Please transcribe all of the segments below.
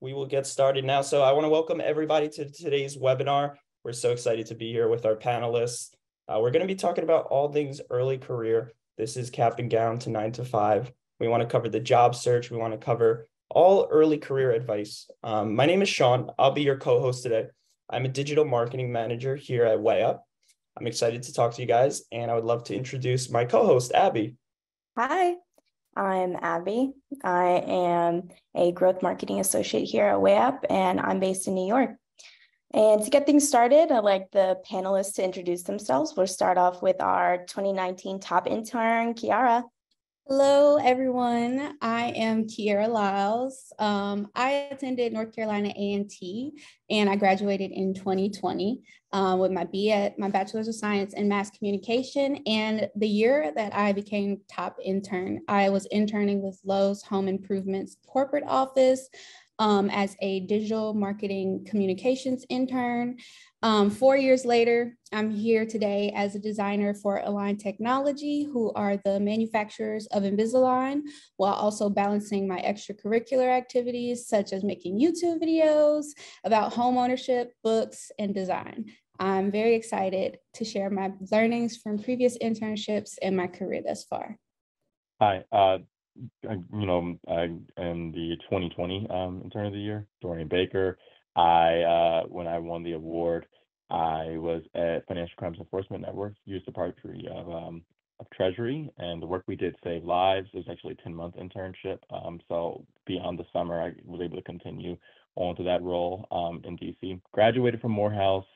we will get started now. So I want to welcome everybody to today's webinar. We're so excited to be here with our panelists. We're going to be talking about all things early career. This is cap and gown to 9 to 5. We want to cover the job search. We want to cover all early career advice. My name is Sean. I'll be your co-host today. I'm a digital marketing manager here at WayUp. I'm excited to talk to you guys, and I would love to introduce my co-host, Abby. Hi, I'm Abby. I am a growth marketing associate here at WayUp, and I'm based in New York. And to get things started, I'd like the panelists to introduce themselves. We'll start off with our 2019 top intern, Kiara. Hello, everyone. I am Kiara Lyles. I attended North Carolina A&T, and I graduated in 2020 with my Bachelor's of Science in Mass Communication. And the year that I became top intern, I was interning with Lowe's Home Improvements corporate office as a digital marketing communications intern. 4 years later, I'm here today as a designer for Align Technology, who are the manufacturers of Invisalign, while also balancing my extracurricular activities, such as making YouTube videos about home ownership, books, and design. I'm very excited to share my learnings from previous internships and my career thus far. Hi, I am the 2020 intern of the year, Dorian Baker. When I won the award, I was at Financial Crimes Enforcement Network, U.S. Department of Treasury, and the work we did saved lives. It was actually a 10-month internship. So beyond the summer, I was able to continue on to that role in D.C. Graduated from Morehouse,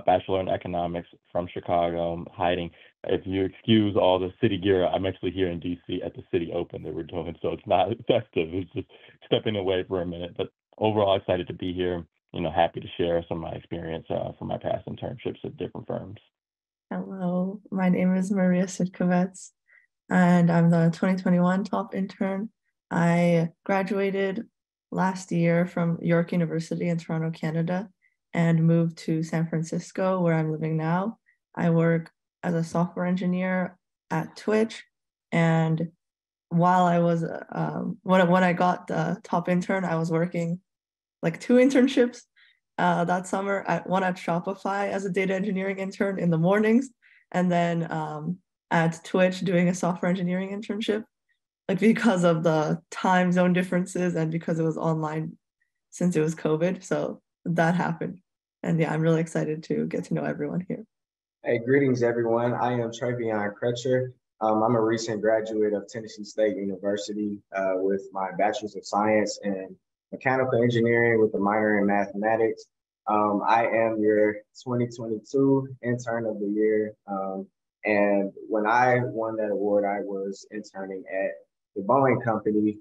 Bachelor in Economics from Chicago, hiding. If you excuse all the city gear, I'm actually here in D.C. at the Citi Open that we're doing, so it's not festive. It's just stepping away for a minute. But overall, excited to be here. Happy to share some of my experience from my past internships at different firms. Hello, my name is Maria Sitkovets, and I'm the 2021 top intern. I graduated last year from York University in Toronto, Canada, and moved to San Francisco, where I'm living now. I work as a software engineer at Twitch, and while I was when I got the top intern, I was working like 2 internships that summer. One at Shopify as a data engineering intern in the mornings, and then at Twitch doing a software engineering internship, like because of the time zone differences and because it was online since it was COVID. So that happened. And yeah, I'm really excited to get to know everyone here. Hey, greetings, everyone. I am Travion Crutcher. I'm a recent graduate of Tennessee State University with my Bachelor's of Science in Mechanical Engineering with a minor in Mathematics. I am your 2022 Intern of the Year. And when I won that award, I was interning at the Boeing company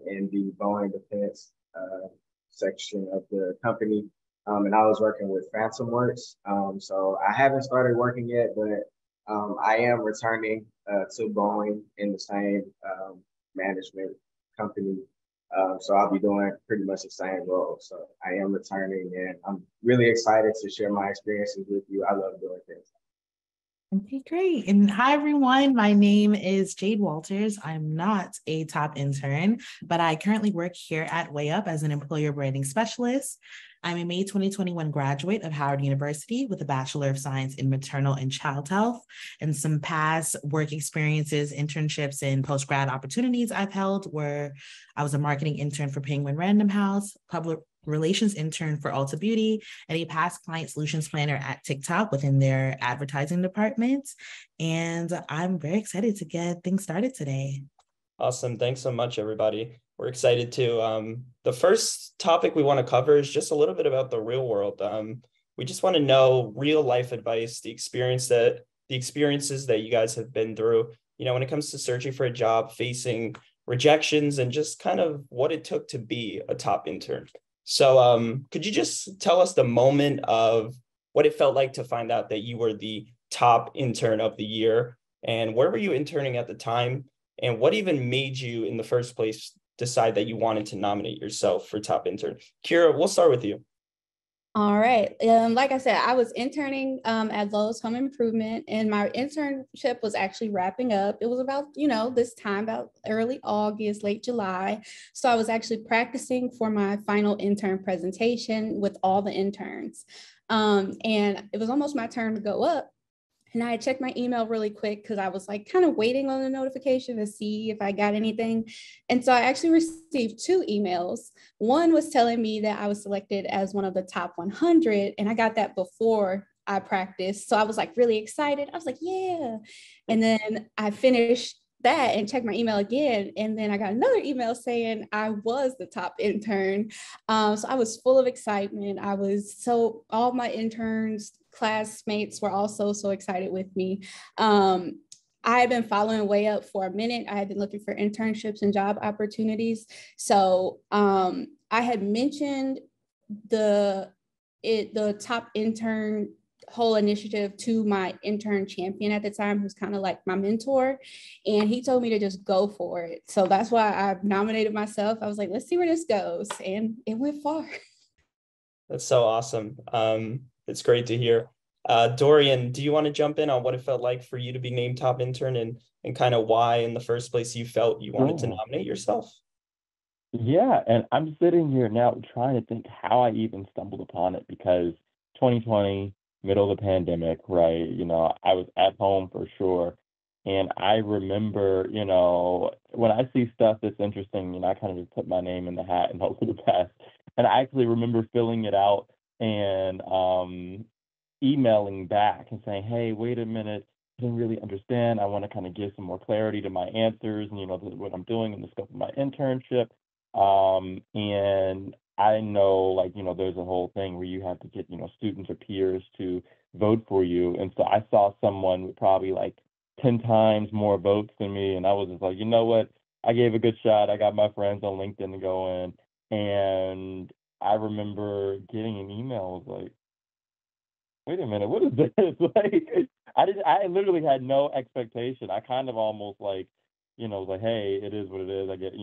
in the Boeing defense section of the company. And I was working with PhantomWorks. So I haven't started working yet, but I am returning to Boeing in the same management company. So I'll be doing pretty much the same role. So I am returning, and I'm really excited to share my experiences with you. I love doing things. Okay, great. And hi, everyone. My name is Jade Walters. I'm not a top intern, but I currently work here at WayUp as an employer branding specialist. I'm a May 2021 graduate of Howard University with a Bachelor of Science in Maternal and Child Health, and some past work experiences, internships, and post-grad opportunities I've held where I was a marketing intern for Penguin Random House, public relations intern for Ulta Beauty, and a past client solutions planner at TikTok within their advertising department. And I'm very excited to get things started today. Awesome. Thanks so much, everybody. We're excited to. The first topic we want to cover is just a little bit about the real world. We just want to know real life advice, the experiences that you guys have been through, when it comes to searching for a job, facing rejections, and just kind of what it took to be a top intern. So could you just tell us the moment of what it felt like to find out that you were the top intern of the year, and where were you interning at the time, and what even made you in the first place decide that you wanted to nominate yourself for top intern? Kira, we'll start with you. All right. Like I said, I was interning at Lowe's Home Improvement, and my internship was actually wrapping up. It was about, this time, about early August, late July. So I was actually practicing for my final intern presentation with all the interns. And it was almost my turn to go up. And I had checked my email really quick because I was like kind of waiting on the notification to see if I got anything. And so I actually received two emails. One was telling me that I was selected as one of the top 100, and I got that before I practiced. So I was like really excited. I was like, yeah. And then I finished that and checked my email again. And then I got another email saying I was the top intern. So I was full of excitement. All my interns, classmates were also so excited with me. I had been following WayUp for a minute. I had been looking for internships and job opportunities. So I had mentioned the top intern whole initiative to my intern champion at the time, who's kind of like my mentor, and he told me to just go for it. So that's why I nominated myself. I was like, let's see where this goes, and it went far. That's so awesome. It's great to hear. Dorian, do you want to jump in on what it felt like for you to be named top intern, and kind of why in the first place you felt you wanted to nominate yourself? Yeah, and I'm sitting here now trying to think how I even stumbled upon it, because 2020, middle of the pandemic, right? I was at home for sure. And I remember, when I see stuff that's interesting, I kind of just put my name in the hat and hope for the best. And I actually remember filling it out and emailing back and saying, hey, wait a minute, I didn't really understand. I want to kind of give some more clarity to my answers and, what I'm doing in the scope of my internship. And I know, like, there's a whole thing where you have to get, students or peers to vote for you. And so I saw someone with probably like 10 times more votes than me. And I was just like, you know what? I gave a good shot. I got my friends on LinkedIn to go in. And I remember getting an email, was like, wait a minute, what is this? Like, I literally had no expectation. I kind of almost like, was like, hey, it is what it is. I get,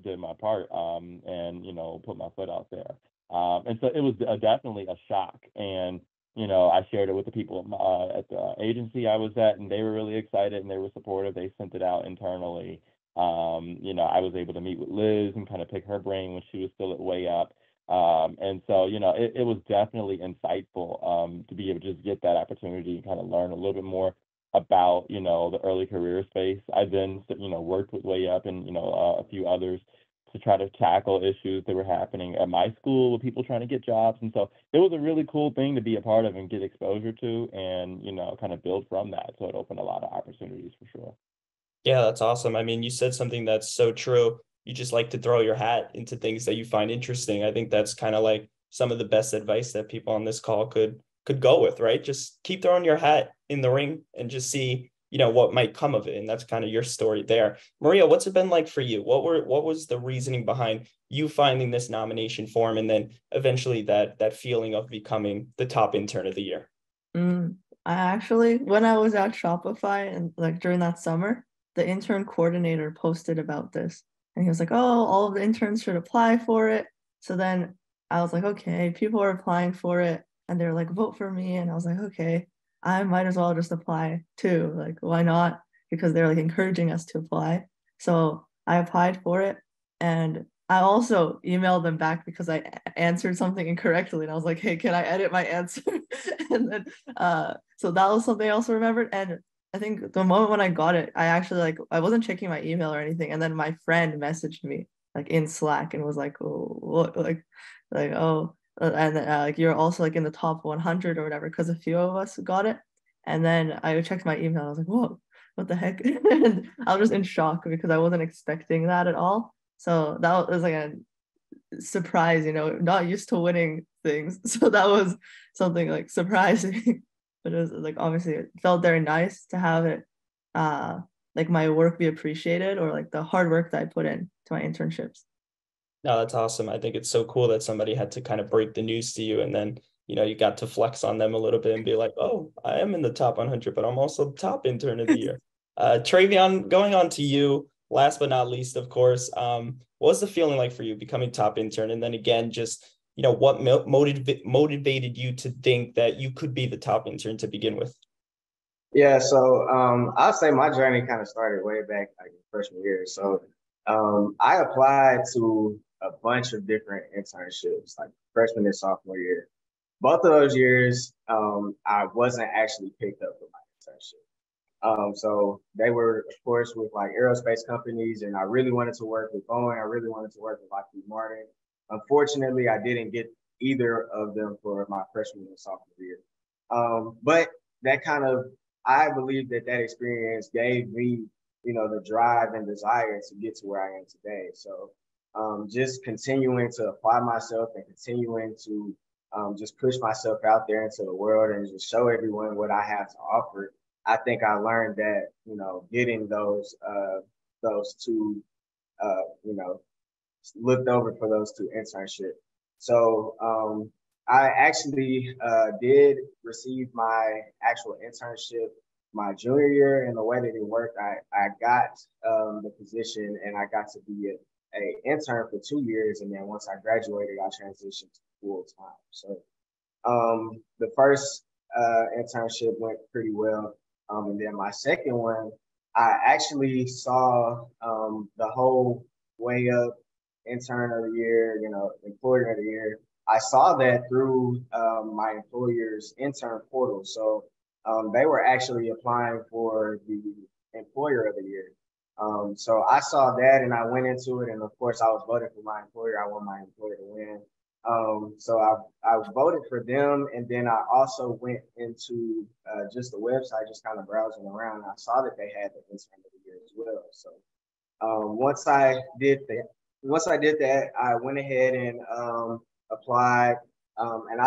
did my part, and, put my foot out there. And so it was definitely a shock. And, I shared it with the people at the agency I was at, and they were really excited and they were supportive. They sent it out internally. I was able to meet with Liz and kind of pick her brain when she was still at WayUp. And so, it was definitely insightful to be able to just get that opportunity and kind of learn a little bit more about, the early career space. I then, worked with WayUp and, a few others to try to tackle issues that were happening at my school with people trying to get jobs. And so it was a really cool thing to be a part of and get exposure to and, kind of build from that. So it opened a lot of opportunities for sure. Yeah, that's awesome. I mean, you said something that's so true. You just like to throw your hat into things that you find interesting. I think that's kind of like some of the best advice that people on this call could go with, right? Just keep throwing your hat in the ring and just see, what might come of it. And that's kind of your story there. Maria, what's it been like for you? What was the reasoning behind you finding this nomination form and then eventually that feeling of becoming the top intern of the year? I actually, when I was at Shopify and like during that summer, the intern coordinator posted about this, and he was like, oh, all of the interns should apply for it. So then I was like, okay, people are applying for it and they're like, vote for me. And I was like, okay, I might as well just apply too. Like, why not? Because they're like encouraging us to apply. So I applied for it, and I also emailed them back because I answered something incorrectly, and I was like, hey, can I edit my answer? And then so that was something I also remembered. And I think the moment when I got it, I actually I wasn't checking my email or anything, and then my friend messaged me like in Slack and was like, oh, what, oh, and then like you're also like in the top 100 or whatever, because a few of us got it. And then I checked my email, I was like, whoa, what the heck? And I was just in shock because I wasn't expecting that at all. So that was like a surprise, not used to winning things. So that was something like surprising. But it was like, obviously it felt very nice to have it like my work be appreciated, or like the hard work that I put in to my internships. No, that's awesome. I think it's so cool that somebody had to kind of break the news to you, and then, you got to flex on them a little bit and be like, oh, I am in the top 100, but I'm also top intern of the year. Travion, going on to you, last but not least, of course, what was the feeling like for you becoming top intern? And then again, just, what motivated you to think that you could be the top intern to begin with? Yeah, so I'll say my journey kind of started way back like in freshman year. So I applied to a bunch of different internships, like freshman and sophomore year. Both of those years, I wasn't actually picked up for my internship. So they were, of course, with like aerospace companies, and I really wanted to work with Boeing. I really wanted to work with Lockheed Martin. Unfortunately, I didn't get either of them for my freshman and sophomore year. But that kind of, I believe that that experience gave me, the drive and desire to get to where I am today. So just continuing to apply myself and continuing to just push myself out there into the world and just show everyone what I have to offer. I think I learned that, getting those two, looked over for those two internships. So I actually did receive my actual internship my junior year, and the way that it worked, I got the position and I got to be a intern for 2 years, and then once I graduated, I transitioned to full time. So the first internship went pretty well, and then my second one, I actually saw the whole WayUp intern of the year, employer of the year. I saw that through my employer's intern portal. So they were actually applying for the employer of the year. So I saw that and I went into it. And of course, I was voting for my employer. I want my employer to win. So I voted for them. And then I also went into just the website, just kind of browsing around. I saw that they had the intern of the year as well. So once I did that, I went ahead and applied. And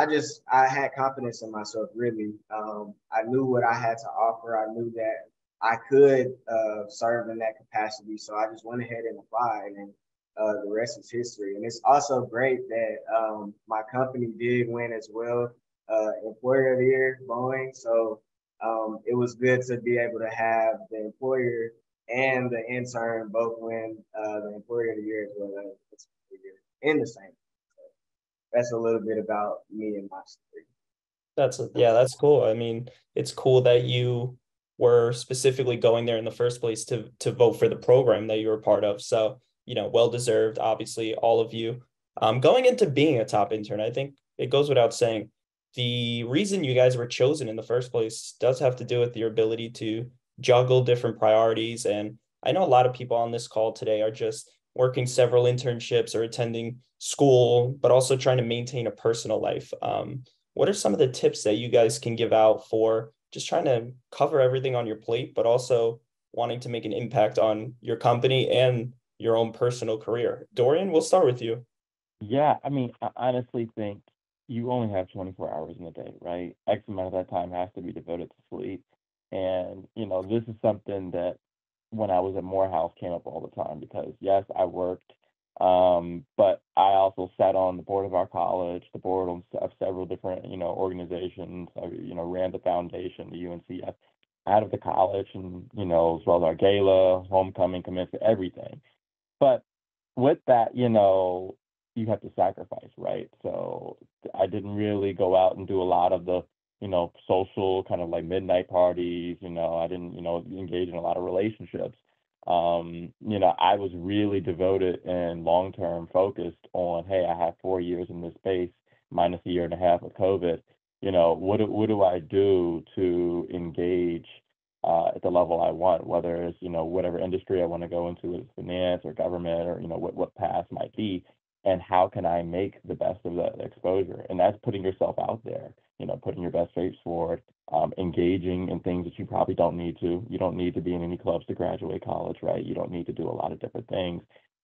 I had confidence in myself, really. I knew what I had to offer. I knew that I could serve in that capacity. So I just went ahead and applied, and the rest is history. And it's also great that my company did win as well, Employer of the Year, Boeing. So it was good to be able to have the employer and the intern both win the Employer of the Year as well as the year in the same. That's a little bit about me and my story. That's cool. I mean, it's cool that you were specifically going there in the first place to vote for the program that you were part of. So, well deserved, obviously, all of you. Going into being a top intern, I think it goes without saying, the reason you guys were chosen in the first place does have to do with your ability to juggle different priorities. And I know a lot of people on this call today are just working several internships or attending school, but also trying to maintain a personal life. What are some of the tips that you guys can give out for just trying to cover everything on your plate, but also wanting to make an impact on your company and your own personal career? Dorian, we'll start with you. Yeah, I mean, I honestly think you only have 24 hours in a day, right? X amount of that time has to be devoted to sleep. And, this is something that when I was at Morehouse came up all the time because, yes, I worked, but I also sat on the board of our college, the board of several different, organizations. I, ran the foundation, the UNCF, out of the college and, as well as our gala, homecoming, commencement, everything. But with that, you have to sacrifice, right? So I didn't really go out and do a lot of the, social kind of like midnight parties. I didn't, engage in a lot of relationships. I was really devoted and long-term focused on, hey, I have 4 years in this space, minus a year and a half of COVID. What do I do to engage at the level I want, whether it's, whatever industry I want to go into, it's finance or government or, what path might be, and how can I make the best of that exposure? And that's putting yourself out there, putting your best face forward, engaging in things that you probably don't need to. You don't need to be in any clubs to graduate college, right? You don't need to do a lot of different things.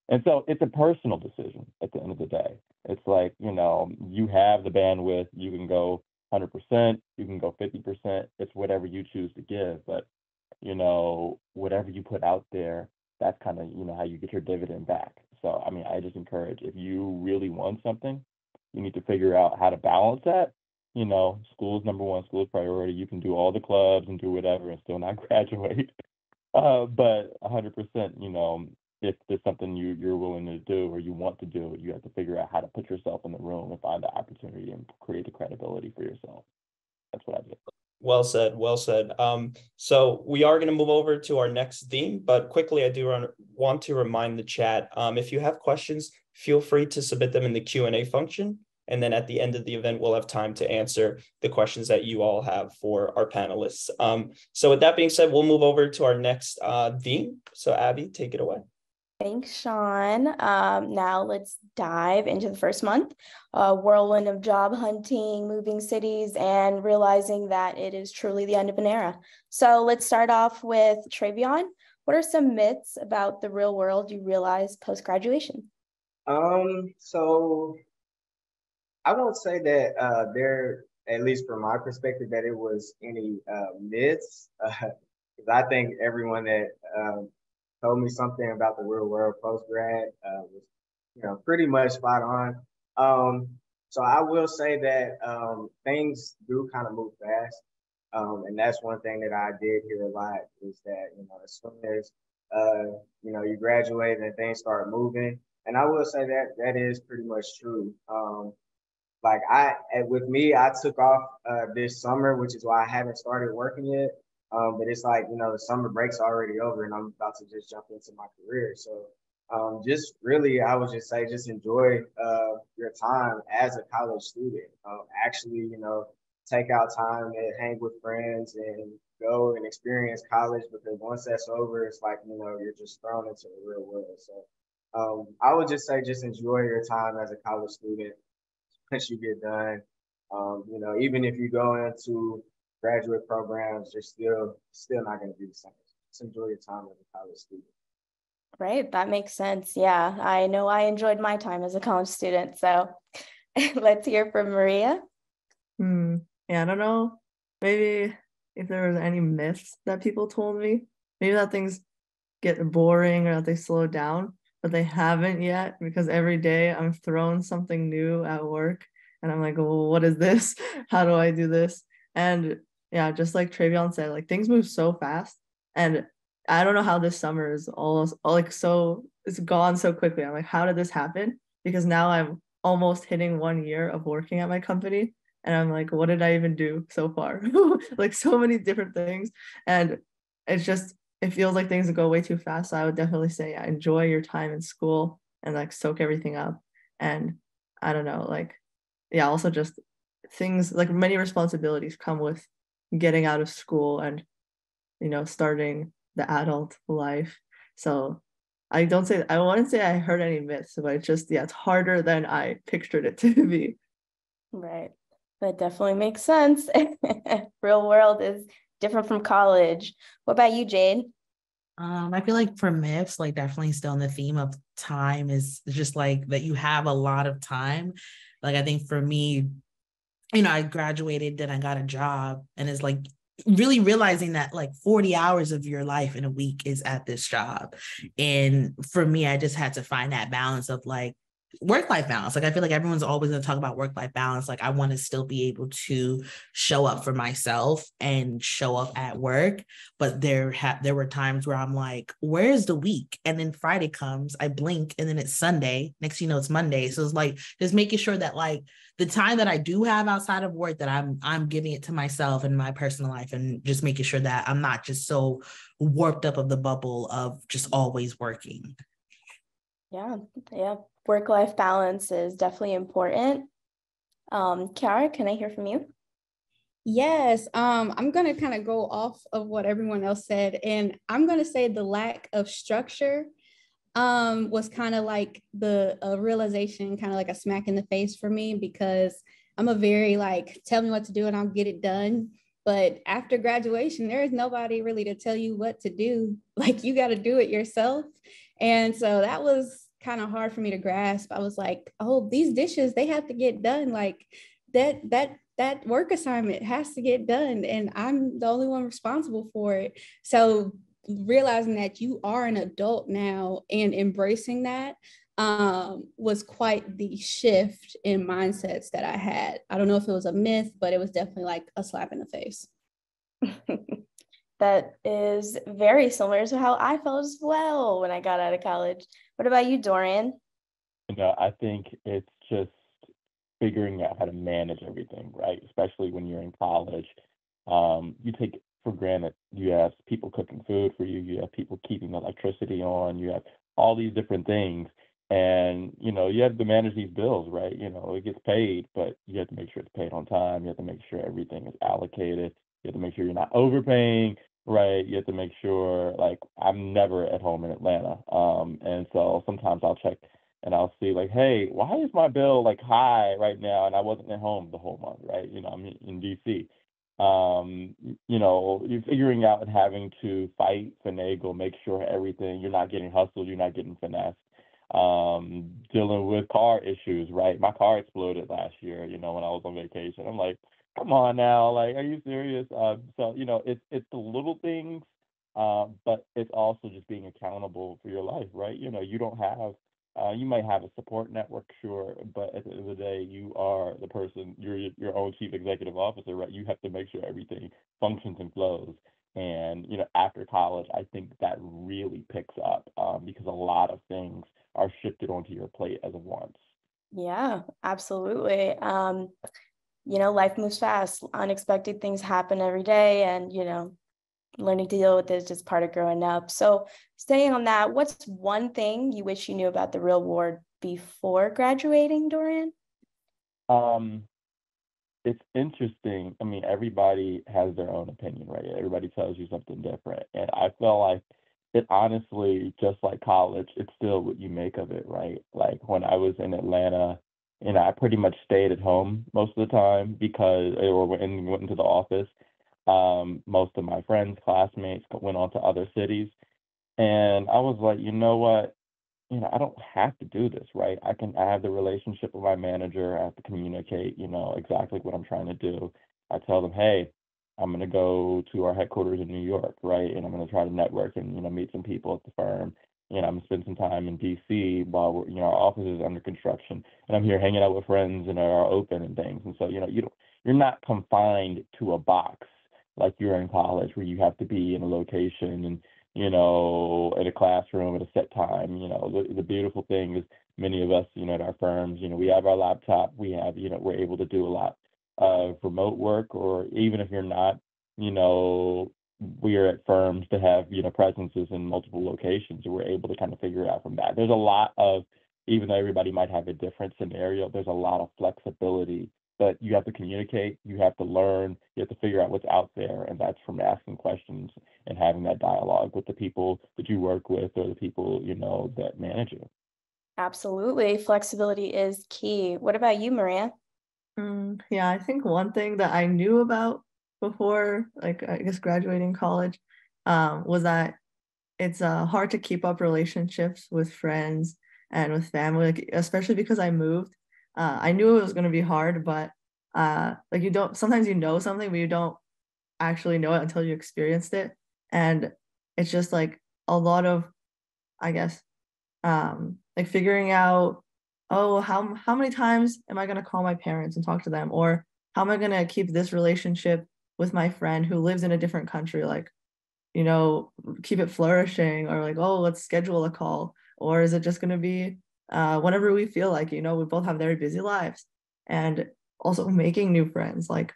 And so it's a personal decision at the end of the day. It's like, you have the bandwidth, you can go 100%, you can go 50%. It's whatever you choose to give. But, whatever you put out there, that's kind of, how you get your dividend back. So, I mean, I just encourage, if you really want something, you need to figure out how to balance that. School's number one, school's priority. You can do all the clubs and do whatever and still not graduate. But 100%, if there's something you're willing to do or you want to do, you have to figure out how to put yourself in the room to find the opportunity and create the credibility for yourself. That's what I did. Well said, well said. So we are going to move over to our next theme, but quickly, I do want to remind the chat, if you have questions, feel free to submit them in the Q&A function. And then at the end of the event, we'll have time to answer the questions that you all have for our panelists. So with that being said, we'll move over to our next theme. So Abby, take it away. Thanks, Sean. Now let's dive into the first month, a whirlwind of job hunting, moving cities, and realizing that it is truly the end of an era. So let's start off with Travion. What are some myths about the real world you realized post-graduation? So I won't say that there, at least from my perspective, that it was any myths. Because I think everyone that told me something about the real world post-grad was, pretty much spot on. So I will say that things do kind of move fast. And that's one thing that I did hear a lot is that, as soon as, you graduate and things start moving. And I will say that that is pretty much true. With me, I took off this summer, which is why I haven't started working yet. But it's like, the summer break's already over and I'm about to just jump into my career. So just really, I would just say, just enjoy your time as a college student. Actually, take out time and hang with friends and go and experience college, because once that's over, it's like, you're just thrown into the real world. So I would just say, just enjoy your time as a college student once you get done. Even if you go into graduate programs, you're still not going to be the same. Just enjoy your time as a college student. Right, that makes sense. Yeah, I know I enjoyed my time as a college student. So let's hear from Maria. Yeah, I don't know. Maybe if there was any myths that people told me, maybe that things get boring or that they slow down, but they haven't yet, because every day I'm thrown something new at work and I'm like, well, what is this? How do I do this? And yeah, just like Travion said, like things move so fast, and I don't know how this summer is all like so it's gone so quickly. I'm like, how did this happen? Because now I'm almost hitting 1 year of working at my company, and I'm like, what did I even do so far? Like so many different things, and it feels like things go way too fast. So I would definitely say, yeah, enjoy your time in school and like soak everything up. And I don't know, like, yeah, also just things like many responsibilities come with getting out of school and, starting the adult life. So I wouldn't say I heard any myths, but it's harder than I pictured it to be. Right. That definitely makes sense. Real world is different from college. What about you, Jade? I feel like for myths, like definitely still in the theme of time is just like that you have a lot of time. Like I think for me, I graduated, then I got a job, and it's like really realizing that like 40 hours of your life in a week is at this job. And for me, I just had to find that balance of like work-life balance. Like I feel like everyone's always going to talk about work-life balance. Like I want to still be able to show up for myself and show up at work, but there were times where I'm like, where's the week? And then Friday comes, I blink, and then it's Sunday. Next you know, it's Monday. So it's like just making sure that like the time that I do have outside of work, that I'm giving it to myself and my personal life, and just making sure that I'm not just so warped up of the bubble of just always working. Yeah. Work-life balance is definitely important. Kiara, can I hear from you? Yes, I'm going to kind of go off of what everyone else said, and I'm going to say the lack of structure was kind of like the realization, kind of like a smack in the face for me, because I'm a very like, tell me what to do and I'll get it done. But after graduation, there is nobody really to tell you what to do. Like you got to do it yourself. And so that was kind of hard for me to grasp. I was like, oh, these dishes, they have to get done. Like that work assignment has to get done, and I'm the only one responsible for it. So realizing that you are an adult now and embracing that was quite the shift in mindsets that I had. I don't know if it was a myth, but it was definitely like a slap in the face. That is very similar to how I felt as well when I got out of college. What about you, Dorian? I think it's just figuring out how to manage everything, right? Especially when you're in college. You take for granted you have people cooking food for you, you have people keeping the electricity on, you have all these different things. And, you have to manage these bills, right? It gets paid, but you have to make sure it's paid on time. You have to make sure everything is allocated. You have to make sure you're not overpaying, right? You have to make sure, like, I'm never at home in Atlanta. And so sometimes I'll check and I'll see, like, hey, why is my bill like high right now? And I wasn't at home the whole month, right? I'm in DC. You're figuring out and having to fight, finagle, make sure everything, you're not getting hustled, you're not getting finessed. Dealing with car issues, right? My car exploded last year, when I was on vacation. I'm like, come on now, like, are you serious? So, it's the little things, but it's also just being accountable for your life, right? You don't have, you might have a support network, sure, but at the end of the day, you are the person, you're your own chief executive officer, right? You have to make sure everything functions and flows. And, after college, I think that really picks up because a lot of things are shifted onto your plate as of once. Yeah, absolutely. Life moves fast. Unexpected things happen every day, and learning to deal with it is just part of growing up. So staying on that, what's one thing you wish you knew about the real world before graduating, Dorian? It's interesting. I mean, everybody has their own opinion, right? Everybody tells you something different. And I feel like it honestly, just like college, it's still what you make of it, right? Like when I was in Atlanta, I pretty much stayed at home most of the time because, or went into the office. Most of my friends, classmates went on to other cities. And I was like, you know what? I don't have to do this, right? I have the relationship with my manager. I have to communicate, exactly what I'm trying to do. I tell them, hey, I'm going to go to our headquarters in New York, right? And I'm going to try to network and, meet some people at the firm. I'm going to spend some time in DC while our office is under construction. And I'm here hanging out with friends and are open and things. And so, you're not confined to a box like you're in college where you have to be in a location and in a classroom at a set time. The beautiful thing is many of us, at our firms, we have our laptop, we have, we're able to do a lot of remote work, or even if you're not, we are at firms to have, presences in multiple locations, and we're able to kind of figure it out from that. There's a lot of, even though everybody might have a different scenario, there's a lot of flexibility, but you have to communicate, you have to learn, you have to figure out what's out there, and that's from asking questions and having that dialogue with the people that you work with or the people, that manage you. Absolutely. Flexibility is key. What about you, Maria? Yeah, I think one thing that I knew about before, like, I guess graduating college, was that it's hard to keep up relationships with friends and with family, like, especially because I moved. I knew it was going to be hard, but like, you don't, sometimes you know something, but you don't actually know it until you experienced it. And it's just like a lot of, I guess, like figuring out, oh, how many times am I going to call my parents and talk to them, or how am I going to keep this relationship with my friend who lives in a different country, like, keep it flourishing, or like, oh, let's schedule a call, or is it just going to be whenever we feel like, we both have very busy lives. And also making new friends, like,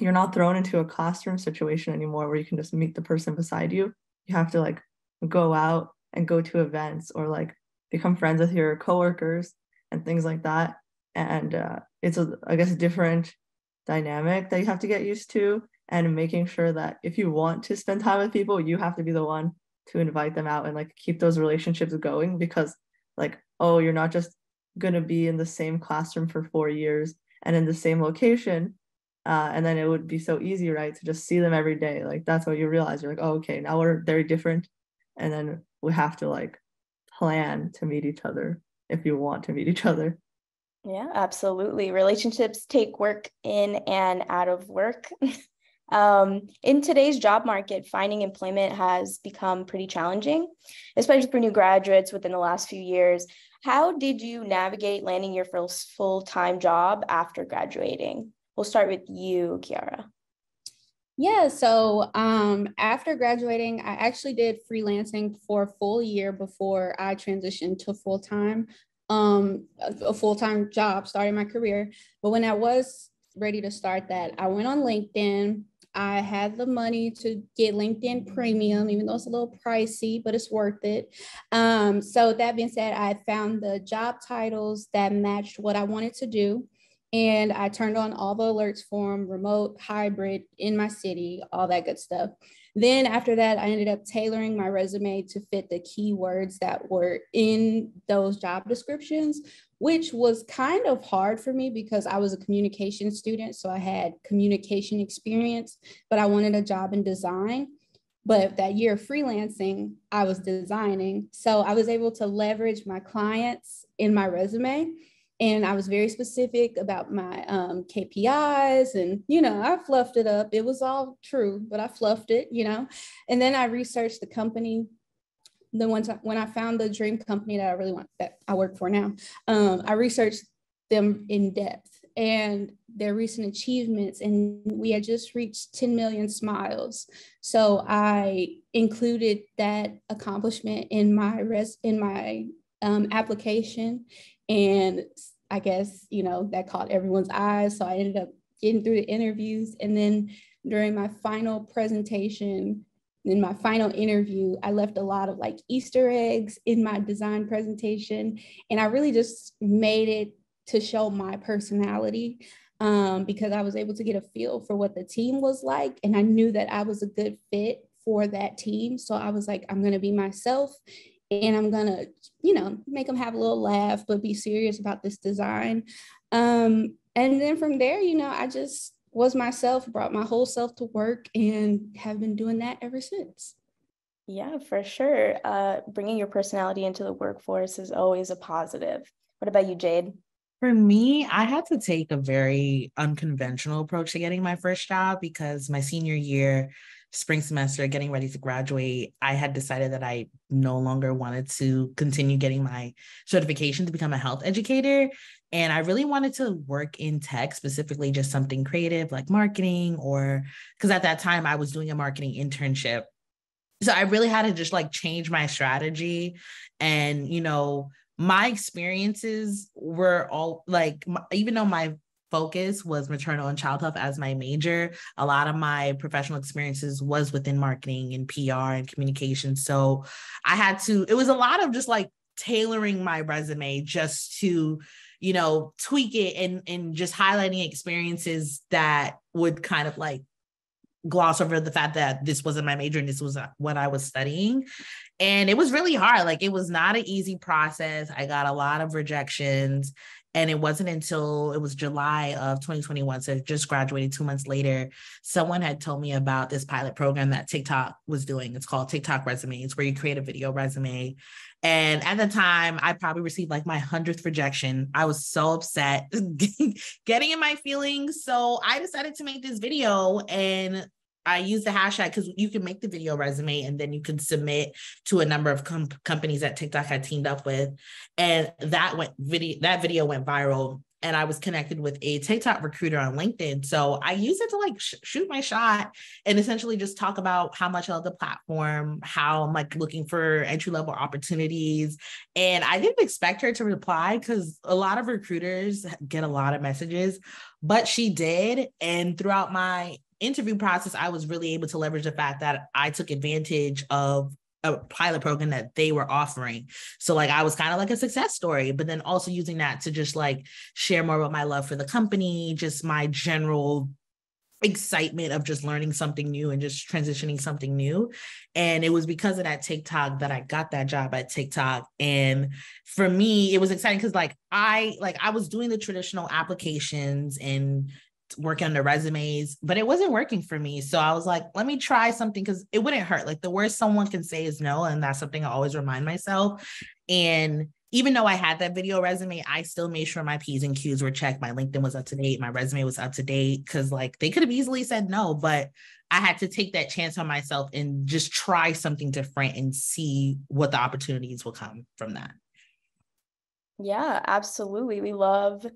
you're not thrown into a classroom situation anymore where you can just meet the person beside you. You have to like go out and go to events, or like become friends with your coworkers and things like that. And it's I guess, a different dynamic that you have to get used to, and making sure that if you want to spend time with people, you have to be the one to invite them out and like keep those relationships going, because like, oh, you're not just going to be in the same classroom for 4 years and in the same location. And then it would be so easy, right, to just see them every day. Like, that's what you realize. You're like, oh, okay, now we're very different. And then we have to like plan to meet each other if you want to meet each other. Yeah, absolutely. Relationships take work in and out of work. In today's job market, finding employment has become pretty challenging, especially for new graduates within the last few years. How did you navigate landing your first full-time job after graduating? We'll start with you, Kiara. Yeah, so after graduating, I actually did freelancing for a full year before I transitioned to full-time. a full-time job, starting my career. But when I was ready to start that, I went on LinkedIn. I had the money to get LinkedIn Premium, even though it's a little pricey, but it's worth it. So that being said, I found the job titles that matched what I wanted to do. And I turned on all the alerts for them, remote, hybrid, in my city, all that good stuff. Then after that, I ended up tailoring my resume to fit the keywords that were in those job descriptions, which was kind of hard for me because I was a communication student. So I had communication experience, but I wanted a job in design. But that year of freelancing, I was designing. So I was able to leverage my clients in my resume. And I was very specific about my KPIs, and, I fluffed it up. It was all true, but I fluffed it, And then I researched the company. The one time when I found the dream company that I really want, that I work for now, I researched them in depth and their recent achievements. And we had just reached 10 million smiles. So I included that accomplishment in my application. And I guess, that caught everyone's eyes. So I ended up getting through the interviews. And then during my final presentation, in my final interview, I left a lot of like Easter eggs in my design presentation. And I really just made it to show my personality, because I was able to get a feel for what the team was like. And I knew that I was a good fit for that team. So I was like, I'm going to be myself. And I'm going to, make them have a little laugh, but be serious about this design. And then from there, I just was myself, brought my whole self to work, and have been doing that ever since. Yeah, for sure. Bringing your personality into the workforce is always a positive. What about you, Jade? For me, I had to take a very unconventional approach to getting my first job because my senior year, spring semester, getting ready to graduate, I had decided that I no longer wanted to continue getting my certification to become a health educator. And I really wanted to work in tech, specifically just something creative like marketing, or because at that time I was doing a marketing internship. So I really had to just like change my strategy. And, my experiences were all like, even though my focus was maternal and child health as my major, a lot of my professional experiences was within marketing and PR and communication. So it was a lot of just like tailoring my resume just to, tweak it and just highlighting experiences that would kind of like gloss over the fact that this wasn't my major and this was what I was studying. And it was really hard. Like, it was not an easy process. I got a lot of rejections. And it wasn't until it was July of 2021, so just graduated 2 months later, someone had told me about this pilot program that TikTok was doing. It's called TikTok Resumes, where you create a video resume. And at the time, I probably received like my 100th rejection. I was so upset, getting in my feelings. So I decided to make this video, and I used the hashtag because you can make the video resume and then you can submit to a number of companies that TikTok had teamed up with. And that video went viral. And I was connected with a TikTok recruiter on LinkedIn. So I used it to like shoot my shot and essentially just talk about how much I love the platform, how I'm like looking for entry-level opportunities. And I didn't expect her to reply because a lot of recruiters get a lot of messages, but she did. And throughout my interview process, I was really able to leverage the fact that I took advantage of a pilot program that they were offering. So like, I was kind of like a success story, but then also using that to just like share more about my love for the company, just my general excitement of just learning something new and just transitioning something new. And it was because of that TikTok that I got that job at TikTok. And for me, it was exciting because I was doing the traditional applications and working on the resumes, but it wasn't working for me. So I was like, let me try something because it wouldn't hurt. Like, the worst someone can say is no. And that's something I always remind myself. And even though I had that video resume, I still made sure my P's and Q's were checked. My LinkedIn was up to date. My resume was up to date, because like they could have easily said no, but I had to take that chance on myself and just try something different and see what the opportunities will come from that. Yeah, absolutely. We love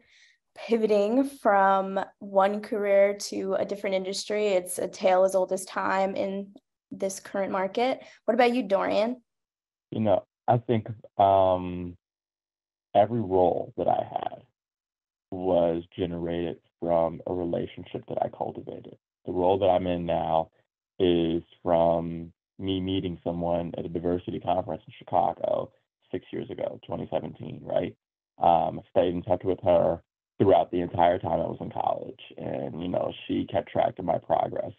pivoting from one career to a different industry. It's a tale as old as time in this current market. What about you, Dorian? I think every role that I had was generated from a relationship that I cultivated. The role that I'm in now is from me meeting someone at a diversity conference in Chicago 6 years ago, 2017, right? I stayed in touch with her throughout the entire time I was in college. And, she kept track of my progress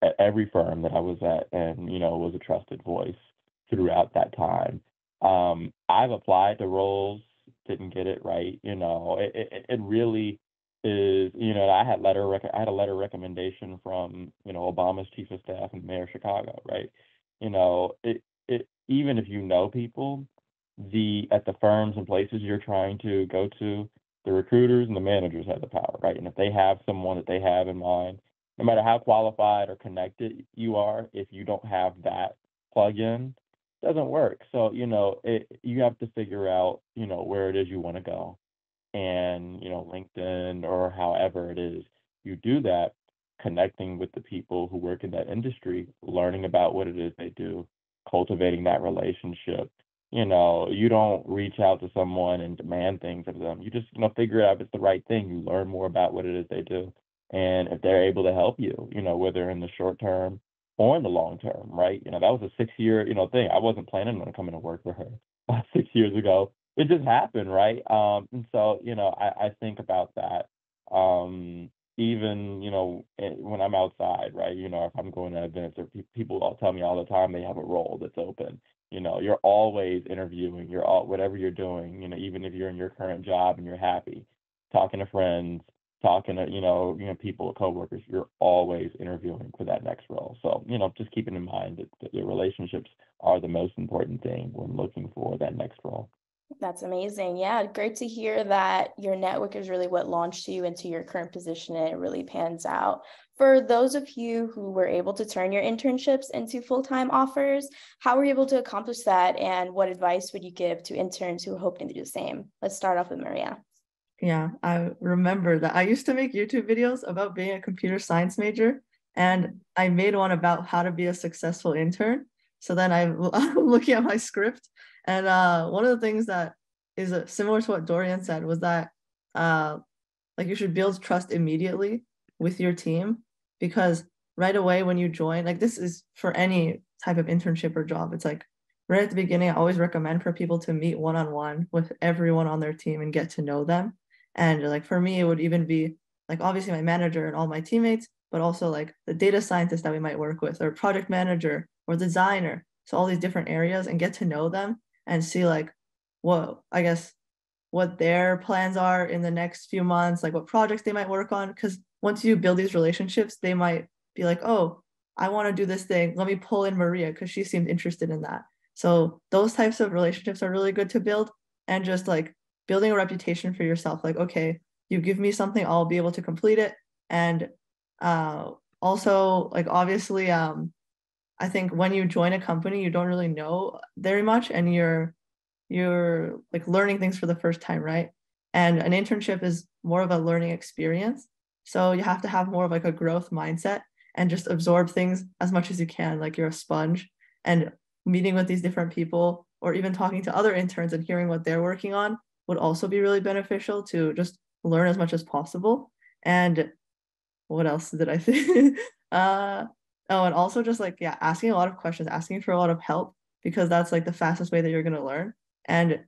at every firm that I was at and, was a trusted voice throughout that time. I've applied to roles, didn't get it right. It really is, I had a letter recommendation from, Obama's chief of staff and mayor of Chicago, right? Even if you know people, at the firms and places you're trying to go to, the recruiters and the managers have the power, right? And if they have someone that they have in mind, no matter how qualified or connected you are, if you don't have that plug-in, it doesn't work. So, you have to figure out, where it is you want to go. And, LinkedIn or however it is you do that, connecting with the people who work in that industry, learning about what it is they do, cultivating that relationship. You don't reach out to someone and demand things of them. You just, figure out if it's the right thing. You learn more about what it is they do. And if they're able to help you, whether in the short term or in the long term, right? That was a 6 year, thing. I wasn't planning on coming to work for her 6 years ago. It just happened, right? And so, I think about that. Even, when I'm outside, right? If I'm going to events or people all tell me all the time they have a role that's open. You're always interviewing, whatever you're doing, even if you're in your current job and you're happy, talking to friends, talking to, people, coworkers, you're always interviewing for that next role. So, just keeping in mind that your relationships are the most important thing when looking for that next role. That's amazing. Yeah, great to hear that your network is really what launched you into your current position and it really pans out. For those of you who were able to turn your internships into full-time offers, how were you able to accomplish that? And what advice would you give to interns who are hoping to do the same? Let's start off with Maria. Yeah, I remember that. I used to make YouTube videos about being a computer science major, and I made one about how to be a successful intern. So then I'm looking at my script, and one of the things that is similar to what Dorian said was that like you should build trust immediately with your team, because right away when you join, like this is for any type of internship or job, it's like right at the beginning, I always recommend for people to meet one-on-one with everyone on their team and get to know them. And like for me, it would even be like obviously my manager and all my teammates, but also like the data scientist that we might work with, or project manager or designer. So all these different areas, and get to know them and see like what their plans are in the next few months, like what projects they might work on. Because once you build these relationships, they might be like, oh, I want to do this thing. Let me pull in Maria because she seemed interested in that. So those types of relationships are really good to build, and just like building a reputation for yourself. Like, okay, you give me something, I'll be able to complete it. And also like obviously, I think when you join a company, you don't really know very much, and you're like learning things for the first time, right? And an internship is more of a learning experience. So you have to have more of like a growth mindset and just absorb things as much as you can, like you're a sponge. And meeting with these different people, or even talking to other interns and hearing what they're working on, would also be really beneficial to just learn as much as possible. And what else did I think? Oh, and also just like, yeah, asking a lot of questions, asking for a lot of help, because that's like the fastest way that you're going to learn. And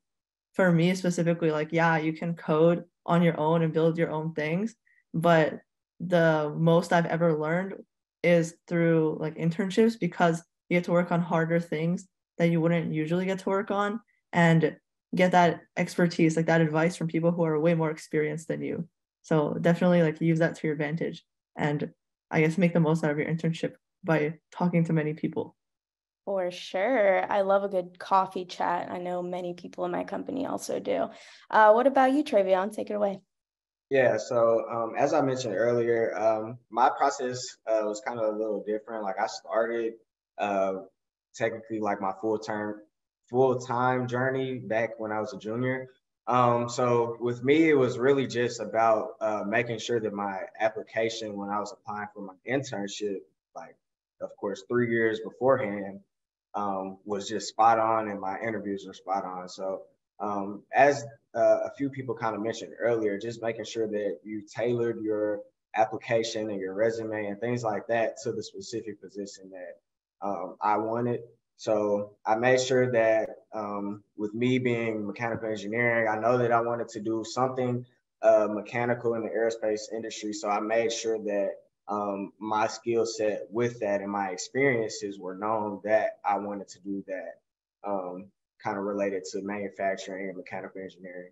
for me specifically, like, yeah, you can code on your own and build your own things, but the most I've ever learned is through like internships, because you get to work on harder things that you wouldn't usually get to work on, and get that expertise, like that advice from people who are way more experienced than you. So definitely like use that to your advantage, and I guess make the most out of your internship by talking to many people. For sure. I love a good coffee chat. I know many people in my company also do. What about you, Travion? Take it away. Yeah, so as I mentioned earlier, my process was kind of a little different. Like I started technically like my full-time journey back when I was a junior. So with me, it was really just about making sure that my application when I was applying for my internship, like of course 3 years beforehand, was just spot on, and my interviews were spot on. So As a few people kind of mentioned earlier, just making sure that you tailored your application and your resume and things like that to the specific position that I wanted. So I made sure that with me being mechanical engineering, I know that I wanted to do something mechanical in the aerospace industry. So I made sure that my skill set with that and my experiences were known that I wanted to do that, kind of related to manufacturing and mechanical engineering.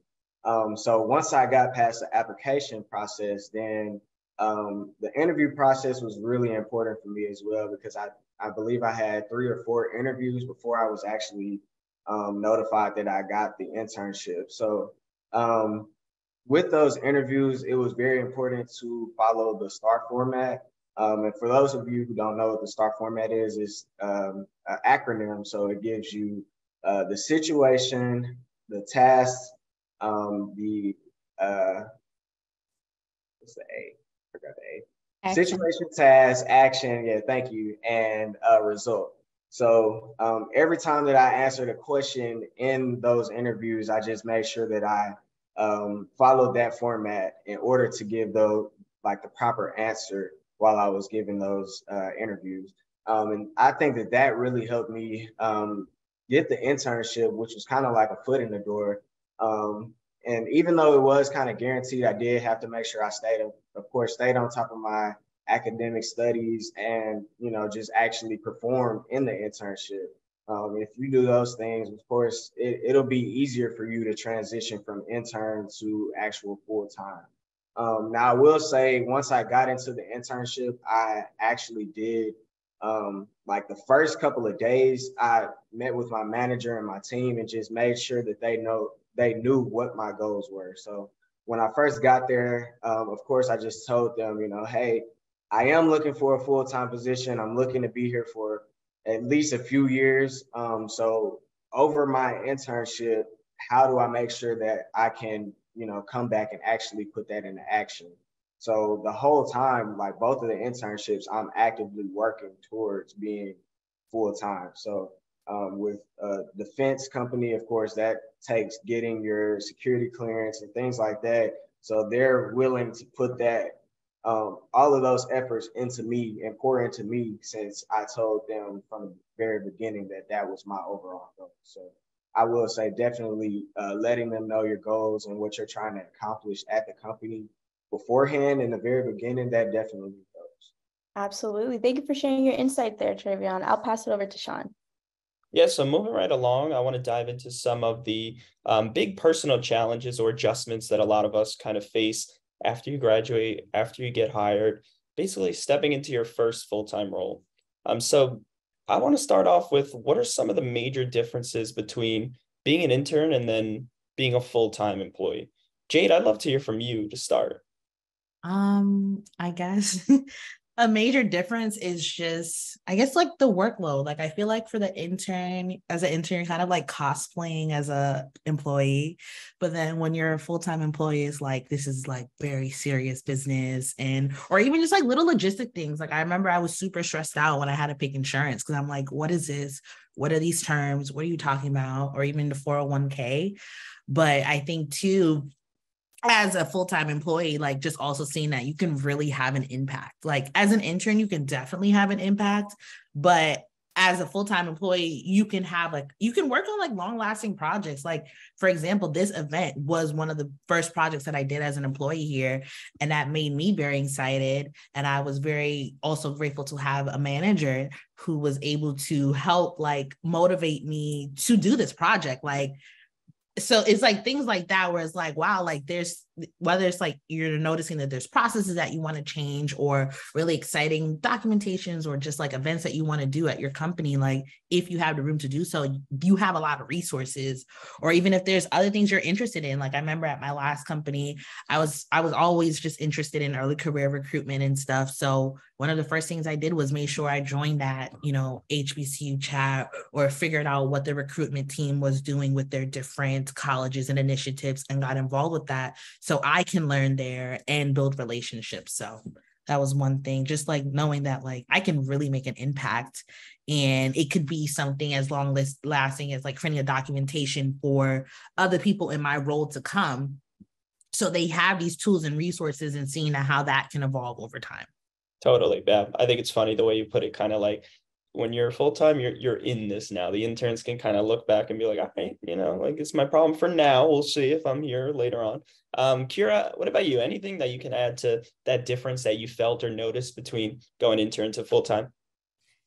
So once I got past the application process, then the interview process was really important for me as well, because I believe I had 3 or 4 interviews before I was actually notified that I got the internship. So with those interviews, it was very important to follow the STAR format. And for those of you who don't know what the STAR format is, it's an acronym. So it gives you the situation, the task, the what's the A? I forgot the A. Action. Situation, task, action. Yeah, thank you, and result. So every time that I answered a question in those interviews, I just made sure that I followed that format in order to give the proper answer while I was giving those interviews. And I think that really helped me get the internship, which was kind of like a foot in the door. And even though it was kind of guaranteed, I did have to make sure I stayed on top of my academic studies and, just actually perform in the internship. If you do those things, of course, it'll be easier for you to transition from intern to actual full-time. Now, I will say, once I got into the internship, I actually did, the first couple of days, I met with my manager and my team and just made sure that they knew what my goals were. So when I first got there, of course, I just told them, hey, I am looking for a full-time position. I'm looking to be here for at least a few years. So over my internship, how do I make sure that I can, come back and actually put that into action? So the whole time, both of the internships, I'm actively working towards being full-time. So with a defense company, of course, that takes getting your security clearance and things like that. So they're willing to put that, all of those efforts into me and pour into me, since I told them from the very beginning that was my overall goal. So I will say, definitely letting them know your goals and what you're trying to accomplish at the company beforehand in the very beginning, that definitely helps. Absolutely. Thank you for sharing your insight there, Travion. I'll pass it over to Sean. Yeah, so moving right along, I want to dive into some of the big personal challenges or adjustments that a lot of us kind of face after you graduate, after you get hired, basically stepping into your first full-time role. So I want to start off with, what are some of the major differences between being an intern and then being a full-time employee? Jade, I'd love to hear from you to start. I guess a major difference is just, I guess, the workload. I feel like for the intern, as an intern, kind of cosplaying as a employee. But then when you're a full-time employee, it's this is very serious business, or even just little logistic things. I remember I was super stressed out when I had to pick insurance, because I'm what is this? What are these terms? What are you talking about? Or even the 401k. But I think too, as a full-time employee, just also seeing that you can really have an impact. As an intern, you can definitely have an impact, but as a full-time employee, you can have you can work on long-lasting projects. For example, this event was one of the first projects that I did as an employee here, and that made me very excited. And I was very also grateful to have a manager who was able to help motivate me to do this project. So it's things like that, where it's wow, there's, whether it's you're noticing that there's processes that you want to change, or really exciting documentations, or just events that you want to do at your company. If you have the room to do so, you have a lot of resources. Or even if there's other things you're interested in. I remember at my last company, I was always just interested in early career recruitment and stuff. So one of the first things I did was make sure I joined that, HBCU chat, or figured out what the recruitment team was doing with their different colleges and initiatives, and got involved with that, so I can learn there and build relationships. So That was one thing, just like knowing that like I can really make an impact, and it could be something as long lasting as like creating a documentation for other people in my role to come. So they have these tools and resources, and seeing how that can evolve over time. Totally. Yeah. I think it's funny the way you put it, kind of like when you're full-time, you're in this now. The interns can kind of look back and be like, all right, like it's my problem for now. We'll see if I'm here later on. Kira, what about you? Anything that you can add to that difference that you felt or noticed between going intern to full-time?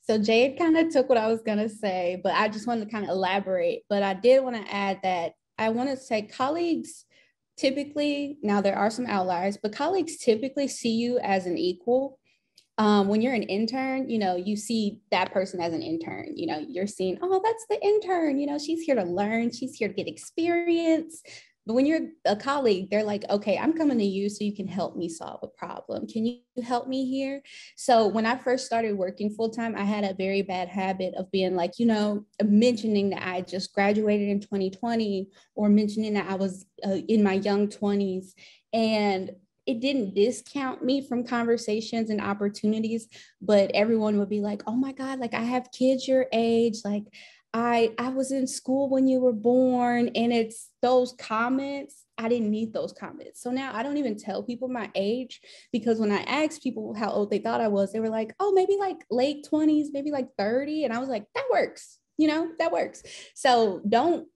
So Jade kind of took what I was going to say, but I just wanted to kind of elaborate. But I did want to add that I want to say colleagues typically, now there are some outliers, but colleagues typically see you as an equal. When you're an intern, you see that person as an intern, you're seeing, oh, that's the intern, she's here to learn, she's here to get experience. But when you're a colleague, they're like, okay, I'm coming to you so you can help me solve a problem. Can you help me here? So when I first started working full-time, I had a very bad habit of being like, mentioning that I just graduated in 2020, or mentioning that I was in my young 20s. And it didn't discount me from conversations and opportunities, but everyone would be like, oh my God, like I have kids your age. Like I was in school when you were born. And it's those comments. I didn't need those comments. So now I don't even tell people my age, because when I asked people how old they thought I was, they were like, oh, maybe like late 20s, maybe like 30. And I was like, that works, that works. So don't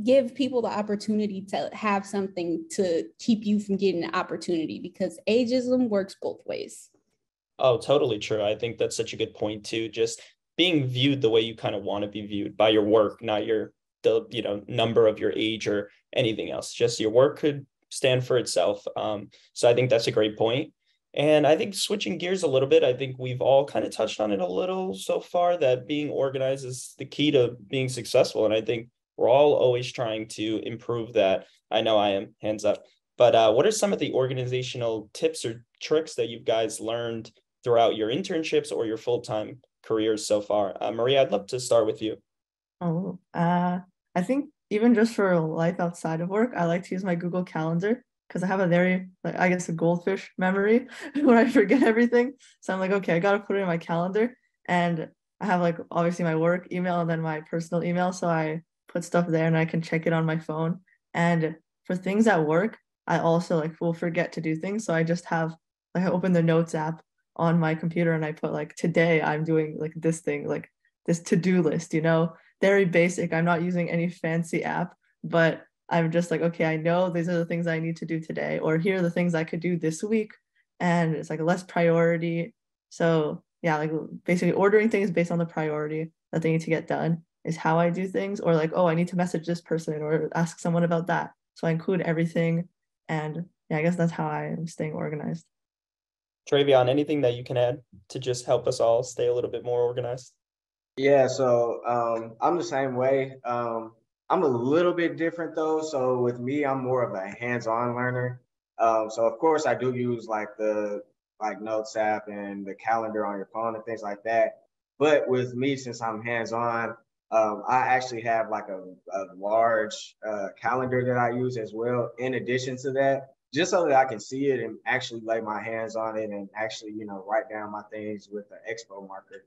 give people the opportunity to have something to keep you from getting an opportunity, because ageism works both ways. Oh, totally true. I think that's such a good point too. Just being viewed the way you kind of want to be viewed by your work, not the number of your age or anything else. Just your work could stand for itself. So I think that's a great point. And I think switching gears a little bit, I think we've all kind of touched on it a little so far, that being organized is the key to being successful. And I think we're all always trying to improve that. I know I am, hands up. But what are some of the organizational tips or tricks that you guys learned throughout your internships or your full-time careers so far? Maria, I'd love to start with you. I think even just for life outside of work, I like to use my Google Calendar, because I have a very, like, I guess, a goldfish memory where I forget everything. So I'm like, okay, I got to put it in my calendar. And I have like obviously my work email and then my personal email. So I put stuff there and I can check it on my phone. And for things at work, I also like will forget to do things. So I just have like I open the notes app on my computer and I put like today I'm doing like this thing, like this to-do list, very basic. I'm not using any fancy app, but I'm just like, okay, I know these are the things I need to do today, or here are the things I could do this week. And it's like less priority. So yeah, like basically ordering things based on the priority that they need to get done is how I do things. Or like, oh, I need to message this person or ask someone about that. So I include everything. And yeah, I guess that's how I am staying organized. Travion, anything that you can add to just help us all stay a little bit more organized? Yeah, so I'm the same way. I'm a little bit different though. So with me, I'm more of a hands-on learner. So of course I do use like the notes app and the calendar on your phone and things like that. But with me, since I'm hands-on, I actually have like a large calendar that I use as well. In addition to that, just so that I can see it and actually lay my hands on it and actually, write down my things with the expo marker.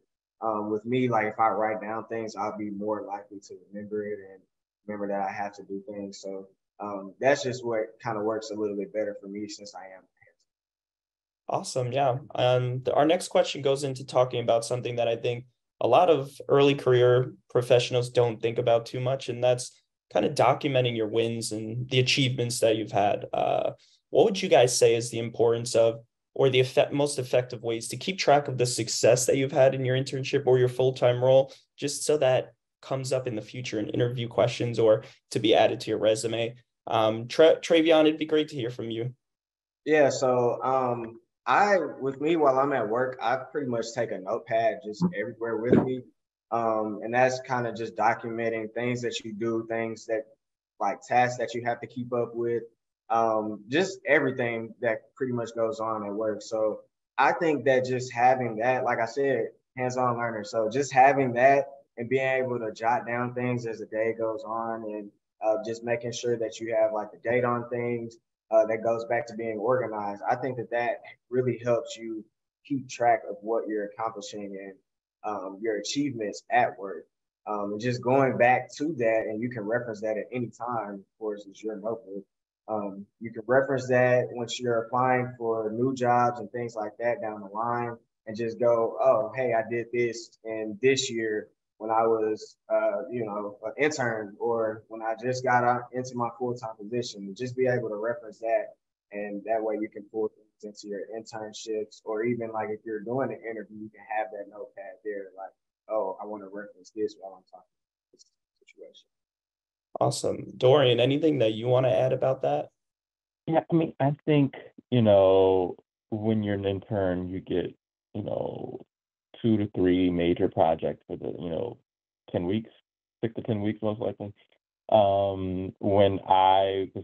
With me, like if I write down things, I'll be more likely to remember it and remember that I have to do things. So that's just what kind of works a little bit better for me since I am. Awesome. Yeah. Our next question goes into talking about something that I think a lot of early career professionals don't think about too much, and that's kind of documenting your wins and the achievements that you've had. What would you guys say is the importance of, or the most effective ways to keep track of the success that you've had in your internship or your full-time role, just so that comes up in the future in interview questions or to be added to your resume? Travion, it'd be great to hear from you. Yeah, so with me while I'm at work, I pretty much take a notepad just everywhere with me. And that's kind of just documenting things that you do, things that like tasks that you have to keep up with, just everything that pretty much goes on at work. So I think that just having that, like I said, hands-on learner. So just having that and being able to jot down things as the day goes on, and just making sure that you have like the date on things, that goes back to being organized. I think that really helps you keep track of what you're accomplishing and your achievements at work. And just going back to that, and you can reference that at any time, of course, it's your notebook. You can reference that once you're applying for new jobs and things like that down the line, and just go, oh, hey, I did this in this year when I was, an intern, or when I just got into my full-time position. Just be able to reference that, and that way you can pull things into your internships, or even like if you're doing an interview, you can have that notepad there, like, oh, I want to reference this while I'm talking about this situation. Awesome. Dorian, anything that you want to add about that? Yeah, I mean, I think, when you're an intern, you get, 2 to 3 major projects for the, 10 weeks, 6 to 10 weeks, most likely. Because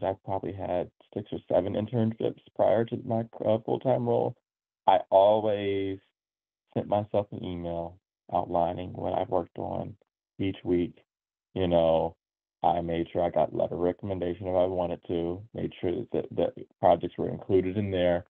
I probably had 6 or 7 internships prior to my full-time role, I always sent myself an email outlining what I've worked on each week. I made sure I got letter recommendation if I wanted to, made sure that projects were included in there.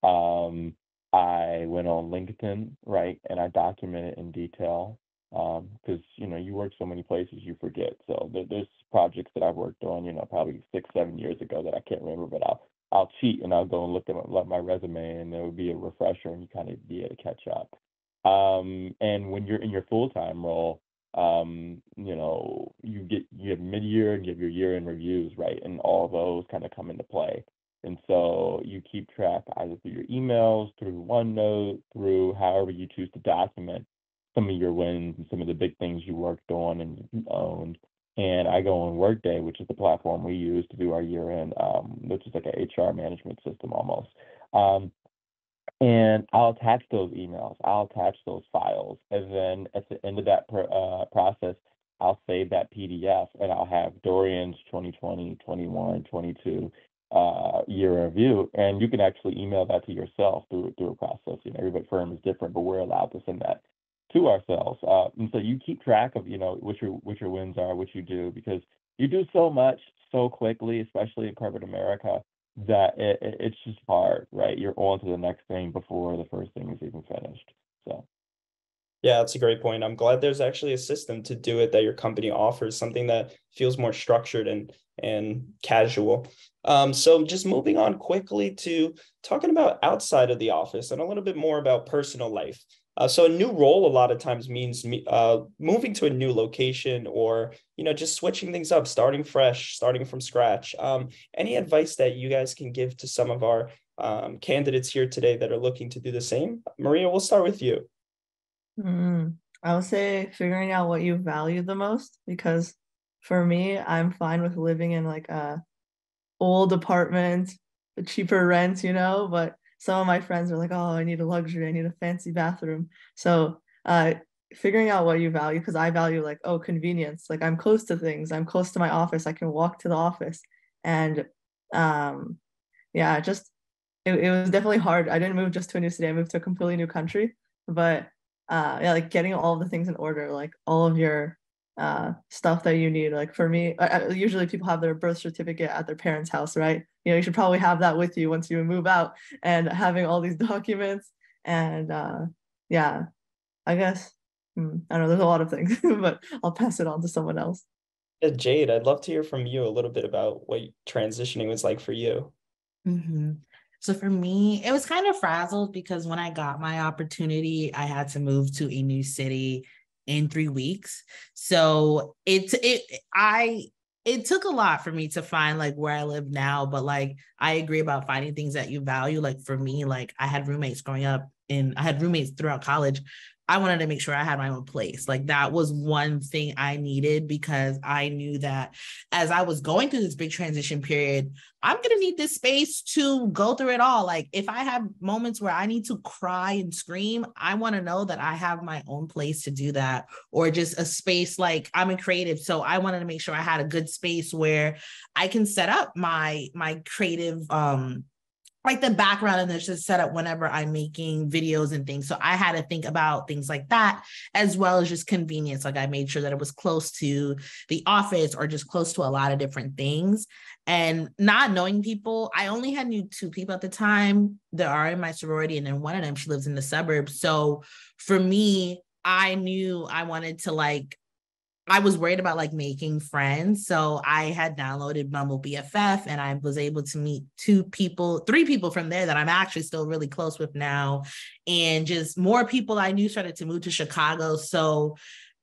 I went on LinkedIn, right, and I documented in detail because, you work so many places, you forget. So there's projects that I've worked on, probably 6, 7 years ago that I can't remember, but I'll cheat and I'll go and look at my resume, and there would be a refresher and you kind of be able to catch up. And when you're in your full-time role, you have mid-year and you have your year-end reviews, right? And all those kind of come into play. And so you keep track either through your emails, through OneNote, through however you choose to document some of your wins and some of the big things you worked on and you owned. And I go on Workday, which is the platform we use to do our year-end, which is like an HR management system almost. And I'll attach those emails, I'll attach those files, and then at the end of that process, I'll save that PDF, and I'll have Dorian's 2020, 21, 22 year review, and you can actually email that to yourself through a process. Every firm is different, but we're allowed to send that to ourselves. And so you keep track of, what your wins are, what you do, because you do so much so quickly, especially in corporate America, that it's just hard, right? You're on to the next thing before the first thing is even finished. So yeah, that's a great point. I'm glad there's actually a system to do it that your company offers, something that feels more structured and casual. So just moving on quickly to talking about outside of the office and a little bit more about personal life. So a new role a lot of times means moving to a new location, or just switching things up, starting fresh, starting from scratch. Any advice that you guys can give to some of our candidates here today that are looking to do the same? Maria, we'll start with you. I would say figuring out what you value the most, because for me, I'm fine with living in like a old apartment, a cheaper rent, but some of my friends are like, oh, I need a luxury, I need a fancy bathroom. So figuring out what you value, because I value like, oh, convenience. Like I'm close to things, I'm close to my office, I can walk to the office. And yeah, just it was definitely hard. I didn't move just to a new city, I moved to a completely new country. But yeah, like getting all of the things in order, like all of your stuff that you need. Like for me, usually people have their birth certificate at their parents' house, right? You should probably have that with you once you move out, and having all these documents. And yeah, I guess I don't know, there's a lot of things, but I'll pass it on to someone else. Jade, I'd love to hear from you a little bit about what transitioning was like for you. Mm-hmm. So for me, it was kind of frazzled because when I got my opportunity, I had to move to a new city in 3 weeks. So it took a lot for me to find like where I live now, but like I agree about finding things that you value. Like for me, like I had roommates growing up and I had roommates throughout college. I wanted to make sure I had my own place. Like that was one thing I needed, because I knew that as I was going through this big transition period, I'm going to need this space to go through it all. Like if I have moments where I need to cry and scream, I want to know that I have my own place to do that, or just a space. Like I'm a creative, so I wanted to make sure I had a good space where I can set up my creative like the background and there's just set up whenever I'm making videos and things. So I had to think about things like that, as well as just convenience. Like I made sure that it was close to the office or just close to a lot of different things. And not knowing people, I only had knew 2 people at the time that are in my sorority. And then one of them, she lives in the suburbs. So for me, I knew I wanted to I was worried about like making friends. So I had downloaded Bumble BFF and I was able to meet 3 people from there that I'm actually still really close with now. And just more people I knew started to move to Chicago. So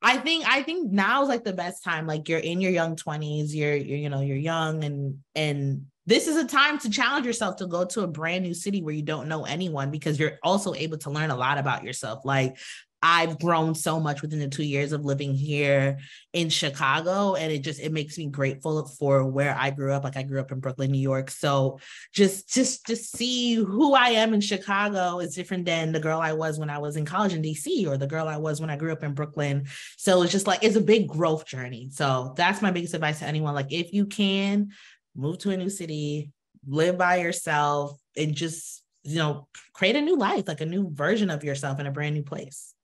I think now is like the best time. Like you're in your young 20s, you're young and this is a time to challenge yourself to go to a brand new city where you don't know anyone, because you're also able to learn a lot about yourself. Like I've grown so much within the 2 years of living here in Chicago, and it makes me grateful for where I grew up. Like I grew up in Brooklyn, New York. So just to see who I am in Chicago is different than the girl I was when I was in college in DC, or the girl I was when I grew up in Brooklyn. So it's just like, it's a big growth journey. So that's my biggest advice to anyone. Like if you can move to a new city, live by yourself, and just, create a new life, like a new version of yourself in a brand new place.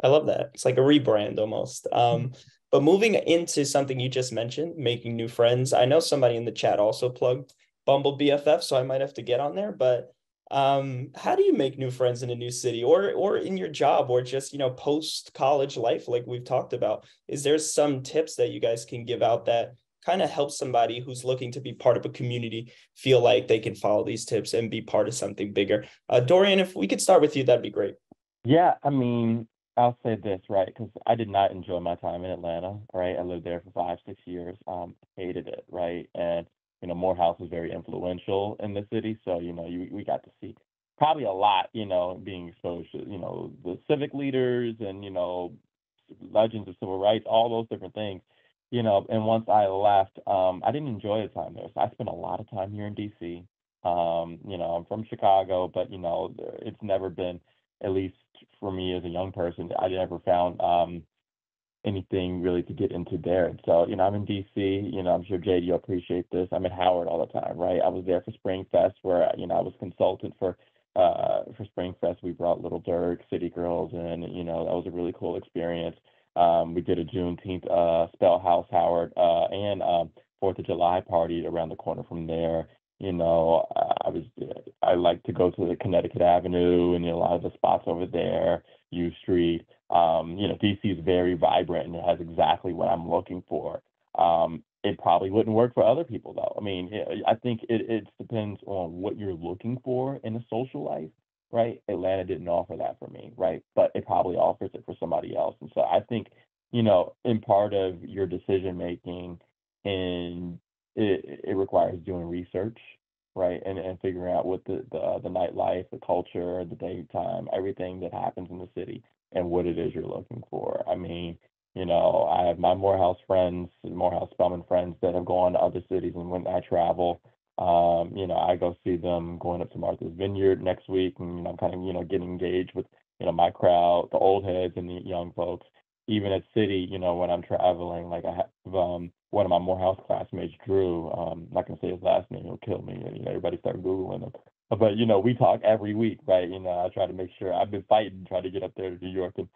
I love that. It's like a rebrand almost. But moving into something you just mentioned, making new friends. I know somebody in the chat also plugged Bumble BFF, so I might have to get on there. But how do you make new friends in a new city, or in your job, or just, post college life like we've talked about? Is there some tips that you guys can give out that kind of help somebody who's looking to be part of a community feel like they can follow these tips and be part of something bigger? Dorian, if we could start with you, that'd be great. Yeah, I mean, I'll say this, right? Because I did not enjoy my time in Atlanta, right? I lived there for 5, 6 years, hated it, right? And, Morehouse was very influential in the city. So, we got to see probably a lot, being exposed to, the civic leaders and, legends of civil rights, all those different things, and once I left, I didn't enjoy the time there. So I spent a lot of time here in DC. I'm from Chicago, but, it's never been, at least for me as a young person, I never found anything really to get into there. And so, I'm in DC, I'm sure Jade, you'll appreciate this. I'm in Howard all the time, right? I was there for Spring Fest where, I was consultant for Spring Fest. We brought Little Dirk, City Girls, and, that was a really cool experience. We did a Juneteenth Spell House, Howard, and 4th of July party around the corner from there. I like to go to the Connecticut Avenue and a lot of the spots over there, U Street. DC is very vibrant and it has exactly what I'm looking for. It probably wouldn't work for other people though. I mean, I think it depends on what you're looking for in a social life, right? Atlanta didn't offer that for me, right? But it probably offers it for somebody else. And so I think, in part of your decision making, and it requires doing research, right? And figuring out what the nightlife, the culture, the daytime, everything that happens in the city and what it is you're looking for. I mean, I have my Morehouse friends, Morehouse Spelman friends that have gone to other cities, and when I travel, I go see them going up to Martha's Vineyard next week, and I'm kind of, getting engaged with, my crowd, the old heads and the young folks. Even at Citi, when I'm traveling, like I have one of my Morehouse classmates, Drew. I'm not gonna say his last name; he'll kill me. Everybody start googling him. But we talk every week, right? I try to make sure. I've been fighting, trying to get up there to New York and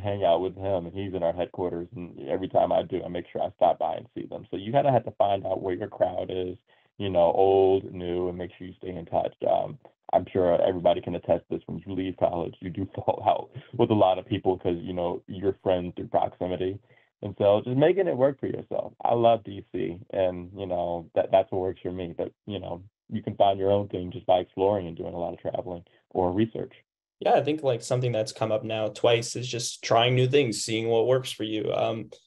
hang out with him. And he's in our headquarters, and every time I do, I make sure I stop by and see them. So you kind of have to find out where your crowd is, old, new, and make sure you stay in touch. I'm sure everybody can attest to this. When you leave college, you do fall out with a lot of people because, you're friends through proximity. And so just making it work for yourself. I love DC, and, that's what works for me. But, you can find your own thing just by exploring and doing a lot of traveling or research. Yeah, I think like something that's come up now twice is just trying new things, seeing what works for you.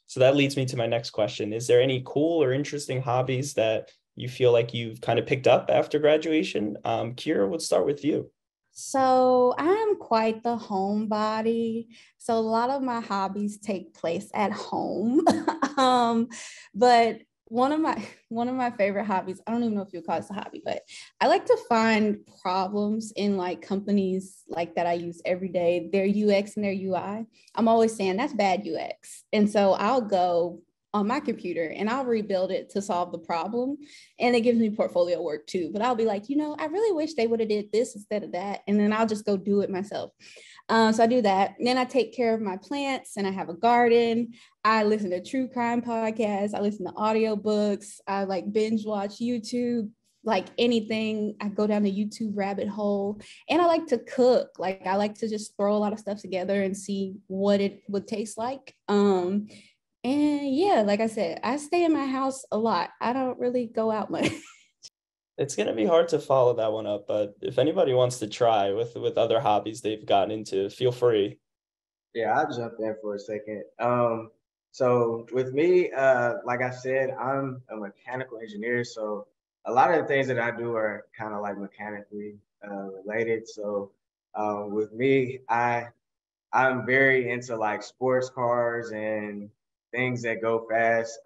So that leads me to my next question. Is there any cool or interesting hobbies that you feel like you've kind of picked up after graduation? Kira, let's start with you. So I'm quite the homebody. So a lot of my hobbies take place at home. But one of my favorite hobbies, I don't even know if you call this a hobby, but I like to find problems in like companies like that I use every day, their UX and their UI. I'm always saying that's bad UX. And so I'll go on my computer and I'll rebuild it to solve the problem. And it gives me portfolio work too. But I'll be like, I really wish they would have did this instead of that. And then I'll just go do it myself. So I do that. And then I take care of my plants and I have a garden. I listen to true crime podcasts. I listen to audiobooks. I like binge watch YouTube, like anything. I go down the YouTube rabbit hole, and I like to cook. Like I like to just throw a lot of stuff together and see what it would taste like. And yeah, like I said, I stay in my house a lot. I don't really go out much. It's going to be hard to follow that one up, but if anybody wants to try with other hobbies they've gotten into, feel free. Yeah, I'll jump in for a second. So with me, like I said, I'm a mechanical engineer. So a lot of the things that I do are kind of like mechanically related. So with me, I'm very into like sports cars and things that go fast.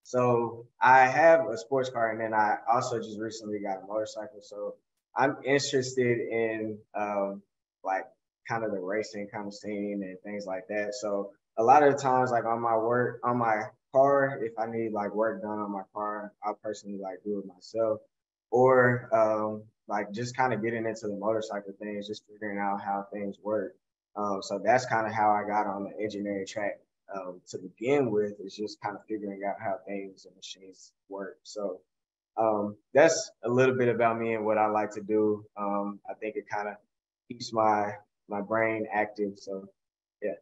So I have a sports car, and then I also just recently got a motorcycle. So I'm interested in like kind of the racing kind of scene and things like that. So a lot of the times, like on my car, if I need like work done on my car, I'll personally like do it myself. Or like just kind of getting into the motorcycle things, just figuring out how things work. So that's kind of how I got on the engineering track to begin with, is just kind of figuring out how things and machines work. So that's a little bit about me and what I like to do. I think it kind of keeps my brain active. So yeah.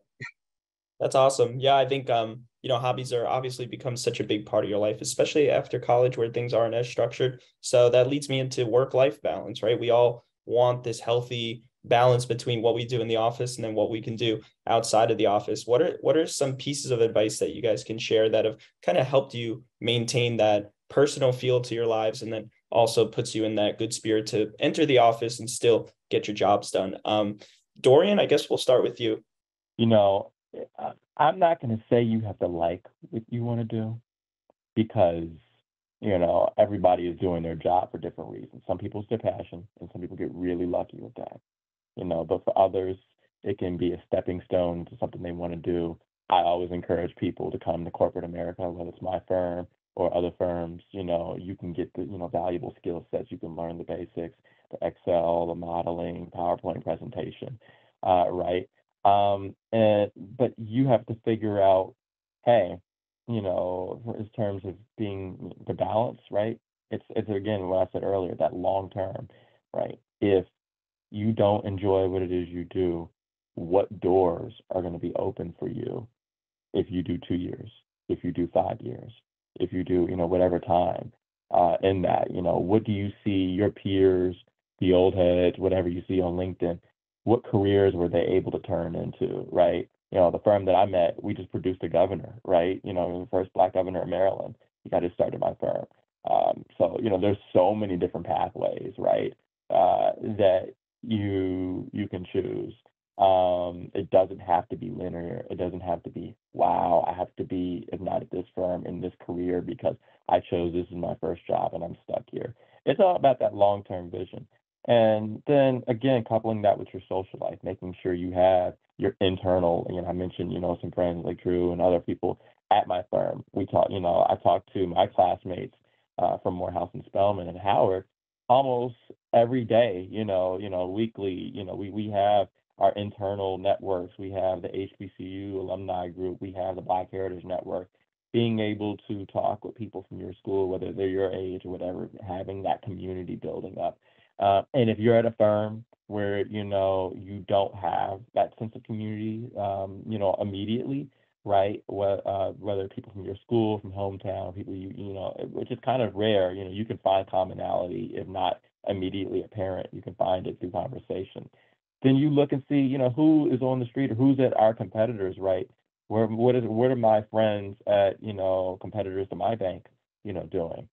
That's awesome. Yeah, I think hobbies are obviously become such a big part of your life, especially after college where things aren't as structured. So that leads me into work-life balance, right? We all want this healthy balance between what we do in the office and then what we can do outside of the office. What are some pieces of advice that you guys can share that have kind of helped you maintain that personal feel to your lives, and then also puts you in that good spirit to enter the office and still get your jobs done? Dorian, I guess we'll start with you. You know, I'm not going to say you have to like what you want to do, because, everybody is doing their job for different reasons. Some people it's their passion, and some people get really lucky with that. But for others, it can be a stepping stone to something they want to do. I always encourage people to come to corporate America, whether it's my firm or other firms. You can get the, valuable skill sets. You can learn the basics, the Excel, the modeling, PowerPoint presentation, right? But you have to figure out, hey, in terms of being the balance, right? It's again what I said earlier, that long term, right? If you don't enjoy what it is you do, what doors are going to be open for you if you do 2 years, if you do 5 years, if you do, whatever time in that, what do you see your peers, the old heads, whatever you see on LinkedIn, what careers were they able to turn into, right? The firm that I'm at, we just produced a governor, right? The first Black governor of Maryland. He got his start at my firm. So, there's so many different pathways, right? That you can choose. It doesn't have to be linear. It doesn't have to be, wow, I have to be, if not at this firm, in this career because I chose this as my first job and I'm stuck here. It's all about that long-term vision. And then again, coupling that with your social life, making sure you have your internal, I mentioned, some friends like Drew and other people at my firm. I talked to my classmates from Morehouse and Spelman and Howard almost every day, weekly. We have our internal networks. We have the HBCU alumni group. We have the Black Heritage Network. Being able to talk with people from your school, whether they're your age or whatever, having that community building up. And if you're at a firm where, you don't have that sense of community, immediately, right? Whether people from your school, from hometown, people which is kind of rare, you can find commonality, if not immediately apparent, you can find it through conversation. Then you look and see, who is on the street or who's at our competitors, right? What are my friends at, competitors to my bank, doing?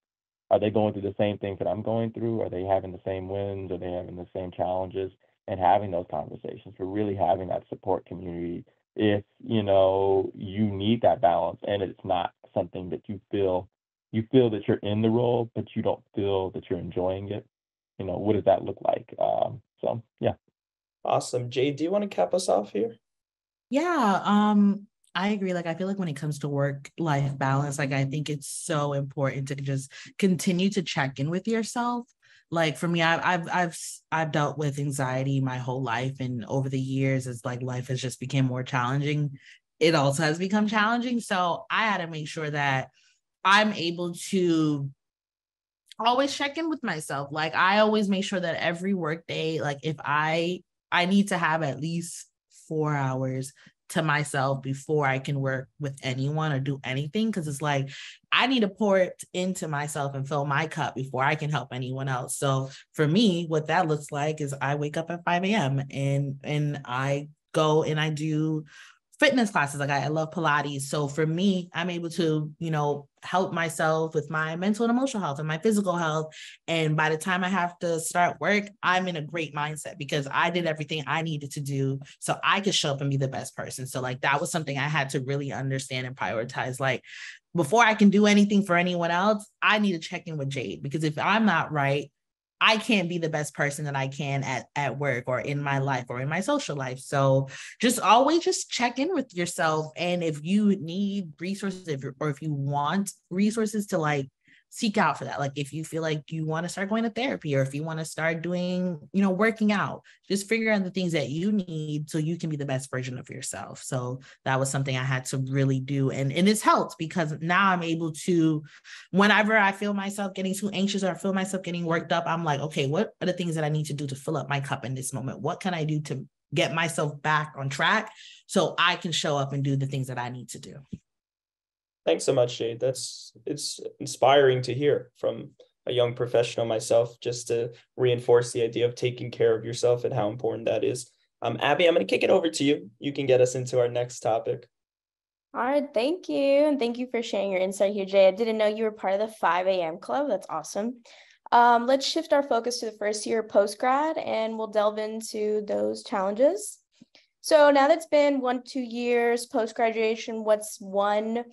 Are they going through the same things that I'm going through? Are they having the same wins? Are they having the same challenges? And having those conversations, for really having that support community. If, you need that balance and it's not something that you feel that you're in the role, but you don't feel that you're enjoying it, what does that look like? Yeah. Awesome. Jay, do you want to cap us off here? Yeah, I agree. Like, I feel like when it comes to work-life balance, like, I think it's so important to just continue to check in with yourself. Like for me, I've dealt with anxiety my whole life, and over the years, as like life has just become more challenging, it also has become challenging. So I had to make sure that I'm able to always check in with myself. Like I always make sure that every work day, like if I need to have at least 4 hours to myself before I can work with anyone or do anything. Cause it's like, I need to pour it into myself and fill my cup before I can help anyone else. So for me, what that looks like is I wake up at 5 a.m. and I go and I do fitness classes. Like I love Pilates. So for me, I'm able to, help myself with my mental and emotional health and my physical health. And by the time I have to start work, I'm in a great mindset because I did everything I needed to do so I could show up and be the best person. So like, that was something I had to really understand and prioritize. Like before I can do anything for anyone else, I need to check in with Jade, because if I'm not right, I can't be the best person that I can at work or in my life or in my social life. So just always just check in with yourself. And if you need resources, if you want resources, to like seek out for that. Like if you feel like you want to start going to therapy, or if you want to start doing, working out, just figure out the things that you need so you can be the best version of yourself. So that was something I had to really do. And it's helped because now I'm able to, whenever I feel myself getting too anxious or I feel myself getting worked up, I'm like, okay, what are the things that I need to do to fill up my cup in this moment? What can I do to get myself back on track so I can show up and do the things that I need to do? Thanks so much, Jade. It's inspiring to hear from a young professional myself, just to reinforce the idea of taking care of yourself and how important that is. Abby, I'm going to kick it over to you. You can get us into our next topic. All right, thank you. And thank you for sharing your insight here, Jay. I didn't know you were part of the 5 a.m. club. That's awesome. Let's shift our focus to the first year post-grad, and we'll delve into those challenges. So now that's been 1-2 years post-graduation, what's one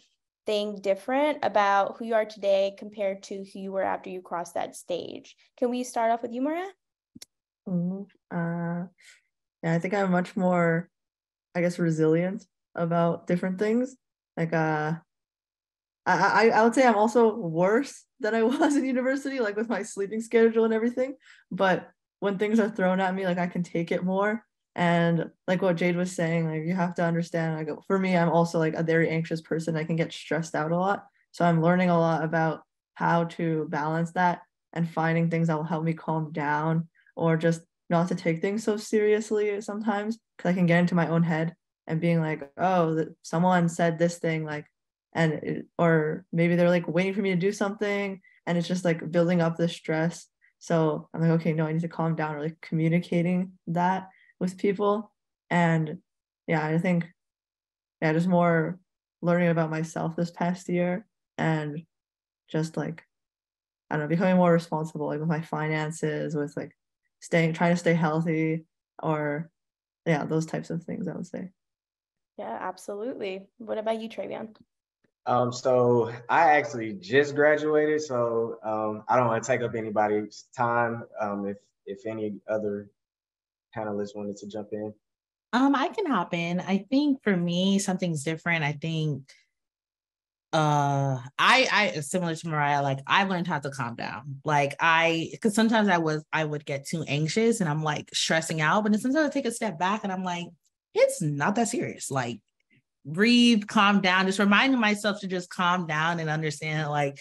thing different about who you are today compared to who you were after you crossed that stage? Can we start off with you, Maria? Yeah, I think I'm much more, resilient about different things. Like I would say I'm also worse than I was in university, like with my sleeping schedule and everything. But when things are thrown at me, like I can take it more. And like what Jade was saying, like you have to understand, like for me, I'm also like a very anxious person. I can get stressed out a lot. So I'm learning a lot about how to balance that and finding things that will help me calm down, or just not to take things so seriously sometimes, because I can get into my own head and being like, oh, someone said this thing, like, or maybe they're like waiting for me to do something, and it's just like building up the stress. So I'm like, okay, no, I need to calm down, or like communicating that with people. And yeah, I think just more learning about myself this past year, and just like, I don't know, becoming more responsible, like with my finances, with like trying to stay healthy, or those types of things, I would say. Yeah, absolutely. What about you, Travion? So I actually just graduated, so I don't want to take up anybody's time. If any other panelists wanted to jump in. I can hop in. I think for me, something's different. I think I similar to Mariah, like I learned how to calm down. Like because sometimes I would get too anxious and I'm like stressing out, but then sometimes I take a step back and I'm like, it's not that serious. Like breathe, calm down, just reminding myself to just calm down and understand like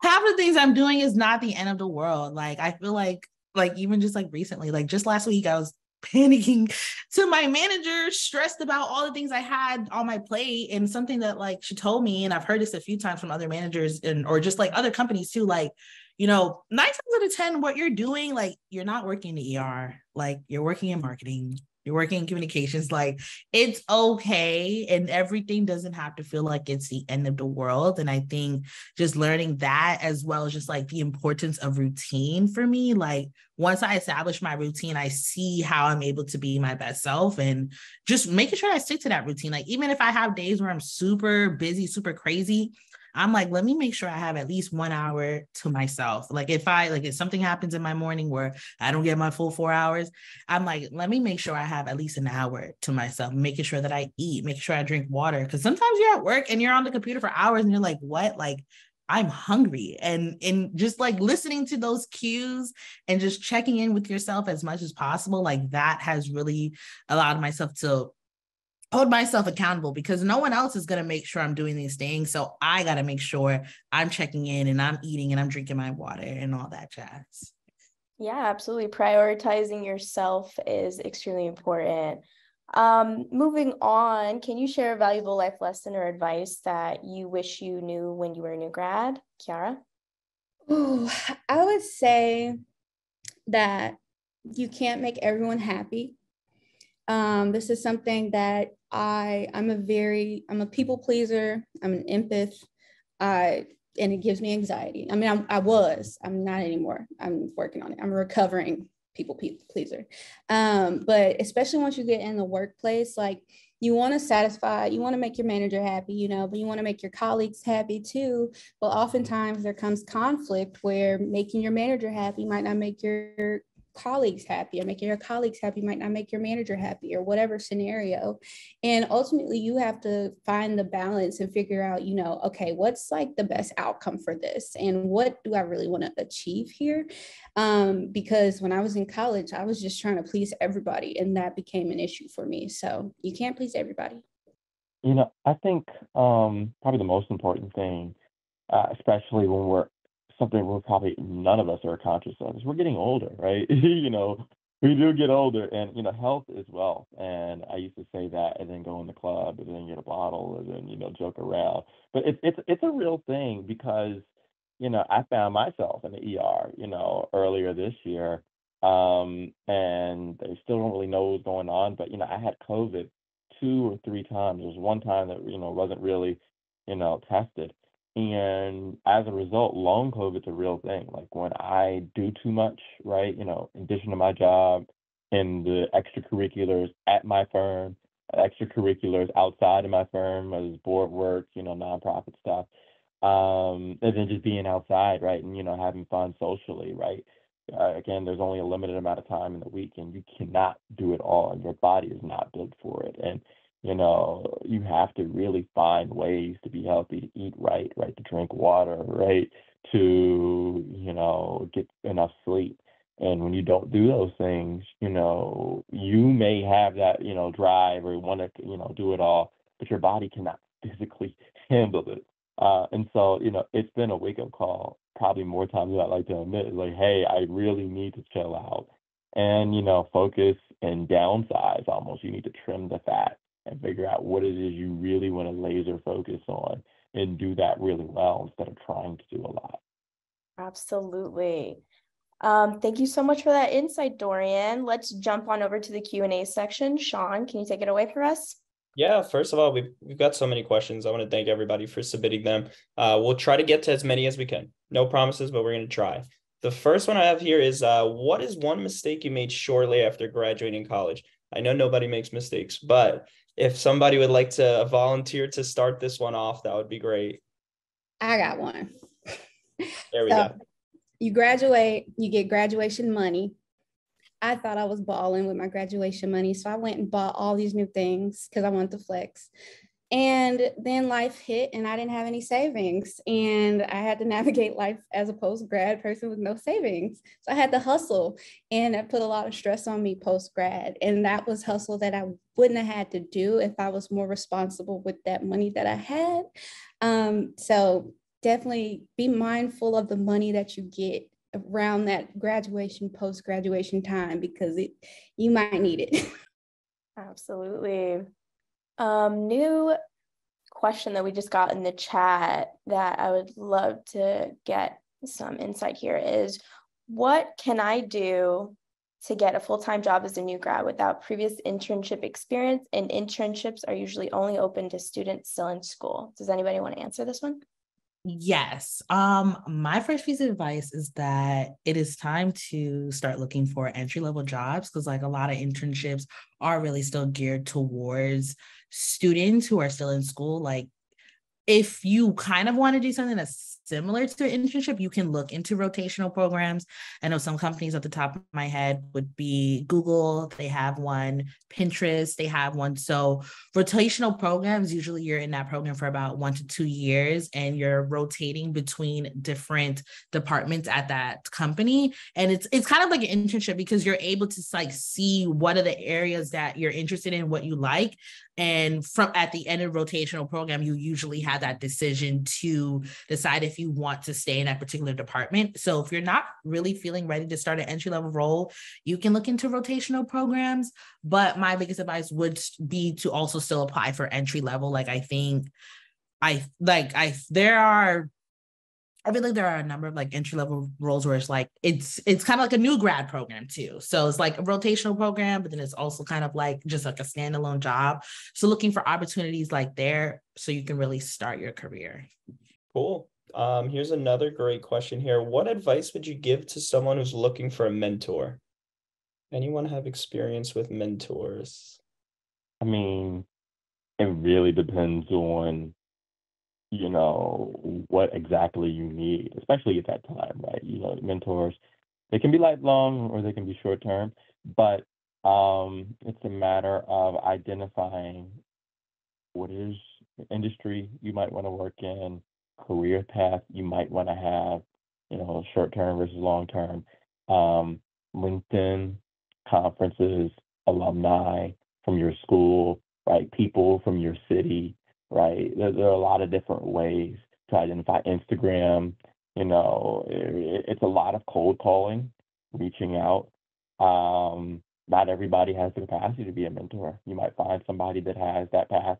half the things I'm doing is not the end of the world. Like I feel like even just like recently, like just last week, I was panicking to my manager, stressed about all the things I had on my plate, and something that like she told me, and I've heard this a few times from other managers or just like other companies too, like, 9 times out of 10, what you're doing, like you're not working in the ER, like you're working in marketing, you're working in communications, like it's okay. And everything doesn't have to feel like it's the end of the world. And I think just learning that, as well as just like the importance of routine for me, like once I establish my routine, I see how I'm able to be my best self, and just making sure I stick to that routine. Like even if I have days where I'm super busy, super crazy, I'm like, let me make sure I have at least 1 hour to myself. Like if something happens in my morning where I don't get my full 4 hours, I'm like, let me make sure I have at least an hour to myself, making sure that I eat, making sure I drink water. Cause sometimes you're at work and you're on the computer for hours and you're like, what? Like, I'm hungry. And just like listening to those cues and just checking in with yourself as much as possible, like that has really allowed myself to hold myself accountable, because no one else is going to make sure I'm doing these things. So I got to make sure I'm checking in and I'm eating and I'm drinking my water and all that jazz. Yeah, absolutely. Prioritizing yourself is extremely important. Moving on, can you share a valuable life lesson or advice that you wish you knew when you were a new grad? Kiara? Ooh, I would say that you can't make everyone happy. This is something that I'm a people pleaser. I'm an empath. And it gives me anxiety. I mean, I'm not anymore. I'm working on it. I'm a recovering people pleaser. But especially once you get in the workplace, like you want to make your manager happy, but you want to make your colleagues happy too. But oftentimes there comes conflict where making your manager happy might not make your colleagues happy, or making your colleagues happy might not make your manager happy, or whatever scenario. And ultimately you have to find the balance and figure out, okay, what's like the best outcome for this, and what do I really want to achieve here? Because when I was in college, I was just trying to please everybody, and that became an issue for me. So you can't please everybody. I think probably the most important thing, especially when something we're probably none of us are conscious of, is we're getting older, right? We do get older, and health is wealth. And I used to say that, and then go in the club, and then get a bottle, and then joke around. But it's a real thing, because I found myself in the ER, earlier this year, and they still don't really know what's going on. But I had COVID 2 or 3 times. There was one time that wasn't really tested. And as a result, long COVID's a real thing. Like when I do too much, right, in addition to my job and the extracurriculars at my firm, extracurriculars outside of my firm, as board work, nonprofit stuff, and then just being outside, right, and, having fun socially, right. Again, there's only a limited amount of time in the week, and you cannot do it all, and your body is not built for it. And you have to really find ways to be healthy, to eat right, to drink water, right, to, get enough sleep. And when you don't do those things, you may have that, drive, or want to, do it all, but your body cannot physically handle it. And so, it's been a wake-up call, probably more times than I like to admit. It's like, hey, I really need to chill out and, focus and downsize almost. You need to trim the fat and figure out what it is you really want to laser focus on, and do that really well instead of trying to do a lot. Absolutely. Thank you so much for that insight, Dorian. Let's jump on over to the Q&A section. Sean, can you take it away for us? Yeah, first of all, we've got so many questions. I want to thank everybody for submitting them. We'll try to get to as many as we can. No promises, but we're going to try. The first one I have here is, what is one mistake you made shortly after graduating college? I know nobody makes mistakes, but if somebody would like to volunteer to start this one off, that would be great. I got one. There we go. You graduate, you get graduation money. I thought I was balling with my graduation money, so I went and bought all these new things because I wanted to flex. And then life hit, and I didn't have any savings, and I had to navigate life as a post-grad person with no savings. So I had to hustle, and it put a lot of stress on me post-grad. And that was hustle that I wouldn't have had to do if I was more responsible with that money that I had. So definitely be mindful of the money that you get around that graduation, post-graduation time, because you might need it. Absolutely. New question that we just got in the chat that I would love to get some insight here is, what can I do to get a full-time job as a new grad without previous internship experience? And internships are usually only open to students still in school. Does anybody want to answer this one? Yes. My first piece of advice is that it is time to start looking for entry-level jobs, because like a lot of internships are really still geared towards students who are still in school. Like if you kind of want to do something that's similar to an internship, you can look into rotational programs. I know some companies at the top of my head would be Google, they have one, Pinterest, they have one. So rotational programs, usually you're in that program for about 1 to 2 years and you're rotating between different departments at that company. And it's kind of like an internship because you're able to like see what are the areas that you're interested in, what you like. And from at the end of rotational program, you usually have that decision to decide if you want to stay in that particular department. So if you're not really feeling ready to start an entry-level role, you can look into rotational programs. But my biggest advice would be to also still apply for entry level. Like I think I feel like there are a number of like entry level roles where it's like it's kind of like a new grad program too. So it's like a rotational program, but then it's also kind of like just like a standalone job. So looking for opportunities like there so you can really start your career. Cool. Here's another great question here. What advice would you give to someone who's looking for a mentor? Anyone have experience with mentors? I mean, it really depends on, what exactly you need, especially at that time, right? Mentors, they can be lifelong or they can be short term, but it's a matter of identifying what is the industry you might want to work in, career path you might want to have, short term versus long term. LinkedIn, conferences, alumni from your school, right? People from your city, right? There are a lot of different ways to identify. Instagram, it's a lot of cold calling, reaching out. Not everybody has the capacity to be a mentor. You might find somebody that has that path,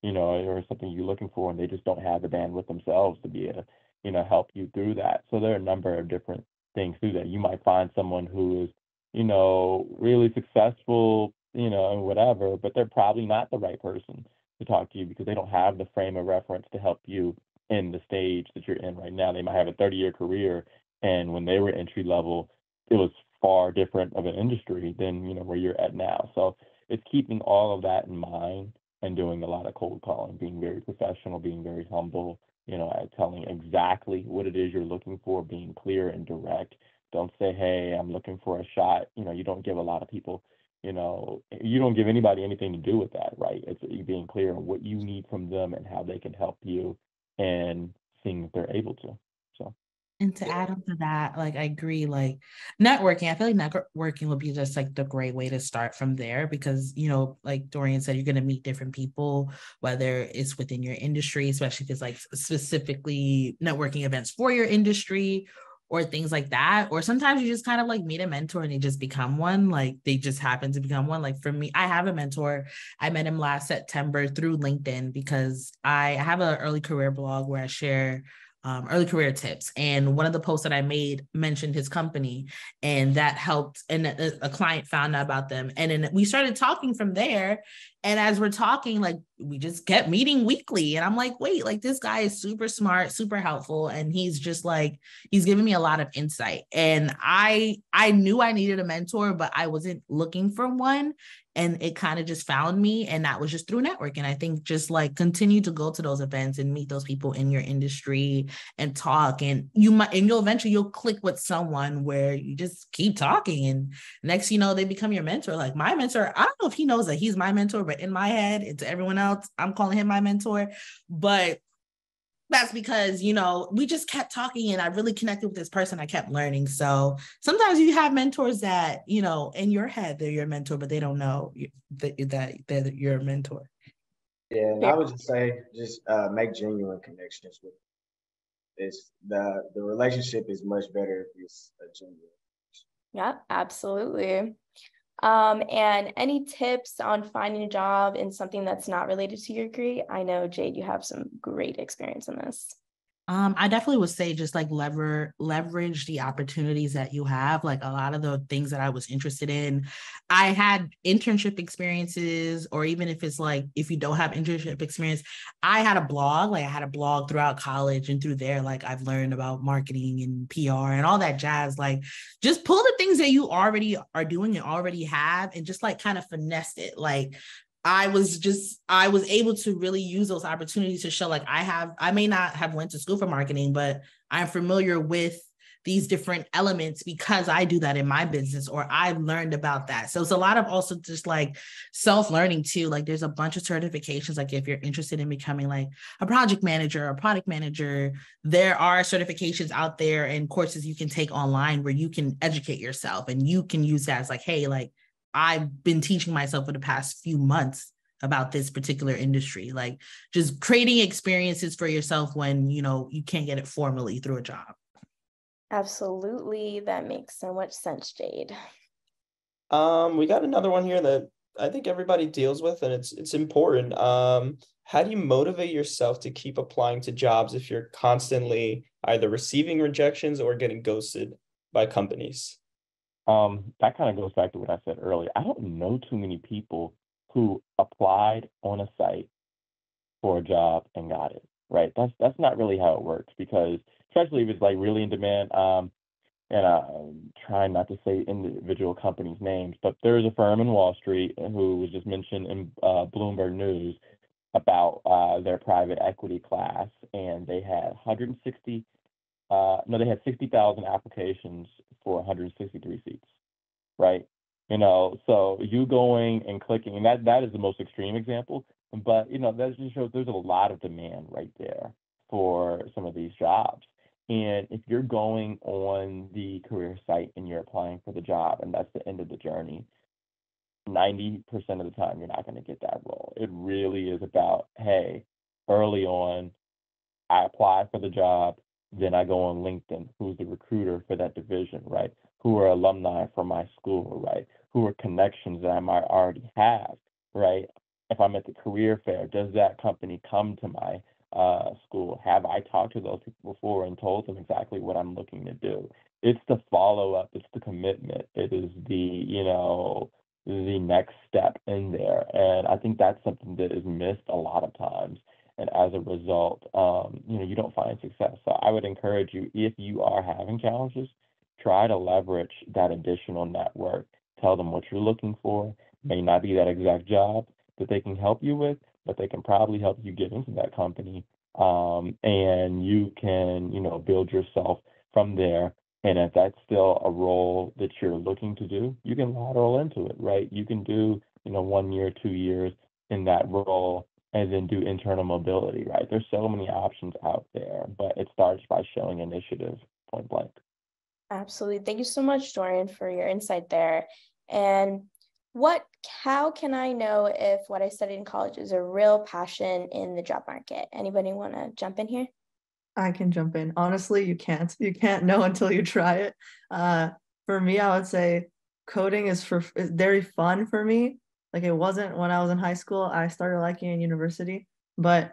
or something you're looking for, and they just don't have the bandwidth themselves to be able to, help you through that. So there are a number of different things through that. You might find someone who is, really successful, and whatever, but they're probably not the right person to talk to you because they don't have the frame of reference to help you in the stage that you're in right now. They might have a 30-year career, and when they were entry level, it was far different of an industry than, where you're at now. So it's keeping all of that in mind and doing a lot of cold calling, being very professional, being very humble, telling exactly what it is you're looking for, being clear and direct. Don't say, hey, I'm looking for a shot. You don't give a lot of people, you don't give anybody anything to do with that, right? It's you being clear on what you need from them and how they can help you and seeing if they're able to. So. And to add on to that, like I agree, like networking, I feel like networking would be just like the great way to start from there because, like Dorian said, you're going to meet different people, whether it's within your industry, especially if it's like specifically networking events for your industry or things like that. Or sometimes you just kind of like meet a mentor and they just become one, like they just happen to become one. Like for me, I have a mentor. I met him last September through LinkedIn because I have an early career blog where I share early career tips. And one of the posts that I made mentioned his company and that helped. And a client found out about them. And then we started talking from there. And as we're talking, like we just kept meeting weekly. And I'm like, wait, like this guy is super smart, super helpful. And he's just like, he's giving me a lot of insight. And I knew I needed a mentor, but I wasn't looking for one. And it kind of just found me. And that was just through networking. I think just like continue to go to those events and meet those people in your industry and talk. And you'll eventually click with someone where you just keep talking. And next, they become your mentor. Like my mentor, I don't know if he knows that he's my mentor, but in my head, and to everyone else, I'm calling him my mentor. But that's because, we just kept talking and I really connected with this person. I kept learning. So sometimes you have mentors that, in your head, they're your mentor, but they don't know that they're your mentor. Yeah, and I would just say, make genuine connections with it's the relationship is much better if it's a genuine. Yeah, absolutely. And any tips on finding a job in something that's not related to your degree? I know, Jade, you have some great experience in this. I definitely would say just like leverage the opportunities that you have. Like a lot of the things that I was interested in, I had internship experiences, or even if it's like, if you don't have internship experience, I had a blog, throughout college, and through there, like I've learned about marketing and PR and all that jazz. Like just pull the things that you already are doing and already have and just like kind of finesse it. Like I was able to really use those opportunities to show like I may not have went to school for marketing, but I'm familiar with these different elements because I do that in my business, or I've learned about that. So it's a lot of also just like self-learning too. Like there's a bunch of certifications. Like if you're interested in becoming like a project manager or product manager, there are certifications out there and courses you can take online where you can educate yourself, and you can use that as like, hey, like I've been teaching myself for the past few months about this particular industry, like just creating experiences for yourself when, you can't get it formally through a job. Absolutely. That makes so much sense, Jade. We got another one here that I think everybody deals with, and it's important. How do you motivate yourself to keep applying to jobs if you're constantly either receiving rejections or getting ghosted by companies? That kind of goes back to what I said earlier. I don't know too many people who applied on a site for a job and got it, right? That's not really how it works, because especially if it's like really in demand. And I'm trying not to say individual companies' names, but there's a firm in Wall Street who was just mentioned in Bloomberg News about their private equity class, and they had 160. No, they had 60,000 applications for 163 seats, right? So you going and clicking, and that is the most extreme example, but that just shows there's a lot of demand right there for some of these jobs. And if you're going on the career site and you're applying for the job, and that's the end of the journey, 90% of the time you're not going to get that role. It really is about, hey, early on, I apply for the job, then I go on LinkedIn, who's the recruiter for that division, right? Who are alumni from my school, right? Who are connections that I might already have, right? If I'm at the career fair, does that company come to my school? Have I talked to those people before and told them exactly what I'm looking to do? It's the follow-up, it's the commitment, it is the next step in there. And I think that's something that is missed a lot of times. And as a result, you don't find success. So I would encourage you, if you are having challenges, try to leverage that additional network. Tell them what you're looking for. May not be that exact job that they can help you with, but they can probably help you get into that company. And you can, build yourself from there. And if that's still a role that you're looking to do, you can lateral into it, right? You can do, 1 year, 2 years in that role, and then do internal mobility, right? There's so many options out there, but it starts by showing initiative, point blank. Absolutely. Thank you so much, Dorian, for your insight there. And how can I know if what I studied in college is a real passion in the job market? Anybody want to jump in here? I can jump in. Honestly, you can't know until you try it. For me, I would say coding is very fun for me. Like it wasn't when I was in high school. I started liking it in university, but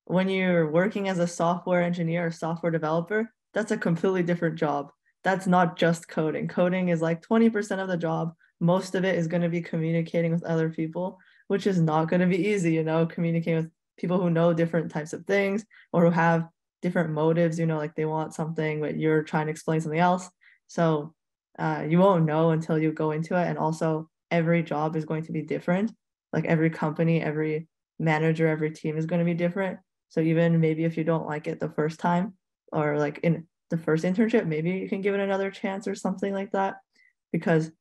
when you're working as a software engineer or software developer, that's a completely different job. That's not just coding. Coding is like 20% of the job. Most of it is going to be communicating with other people, which is not going to be easy, communicating with people who know different types of things or who have different motives, like they want something, but you're trying to explain something else. So you won't know until you go into it. And also every job is going to be different. Like every company, every manager, every team is going to be different. So even maybe if you don't like it the first time, or like in the first internship, maybe you can give it another chance or something like that. Because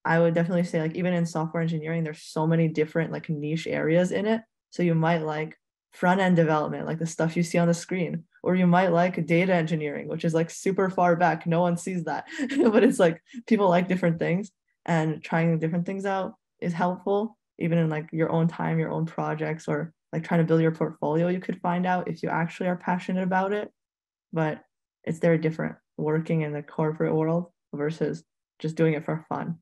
I would definitely say, like, even in software engineering, there's so many different like niche areas in it. So you might like front end development, like the stuff you see on the screen, or you might like data engineering, which is like super far back. No one sees that, but it's like people like different things, and trying different things out is helpful, even in like your own time, your own projects, or like trying to build your portfolio. You could find out if you actually are passionate about it, but it's very different working in the corporate world versus just doing it for fun.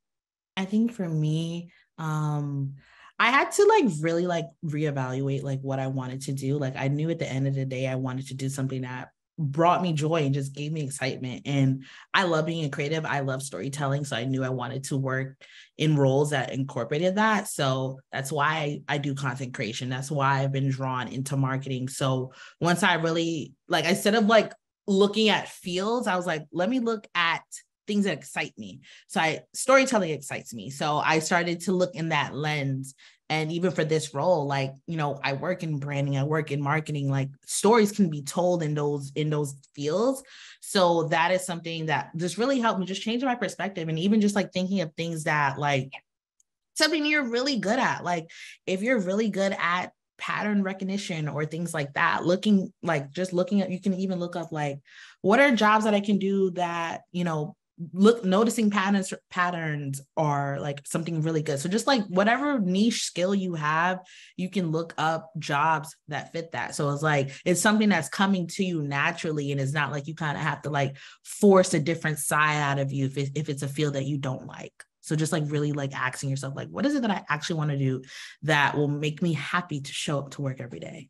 I think for me, I had to like really like reevaluate like what I wanted to do. Like I knew at the end of the day, I wanted to do something that brought me joy and just gave me excitement. And I love being a creative. I love storytelling. So I knew I wanted to work in roles that incorporated that. So that's why I do content creation. That's why I've been drawn into marketing. So once I really, like, instead of like looking at fields, I was like, let me look at things that excite me. So storytelling excites me. So I started to look in that lens. And even for this role, like, you know, I work in branding, I work in marketing, like stories can be told in those fields. So that is something that just really helped me just change my perspective. And even just like thinking of things that like something you're really good at. Like if you're really good at pattern recognition or things like that, looking at, you can even look up like, what are jobs that I can do that, you know, noticing patterns are like something really good. So just like whatever niche skill you have, you can look up jobs that fit that. So it's like, it's something that's coming to you naturally. And it's not like you kind of have to like force a different side out of you if it's a field that you don't like. So just like really like asking yourself, like, what is it that I actually want to do that will make me happy to show up to work every day?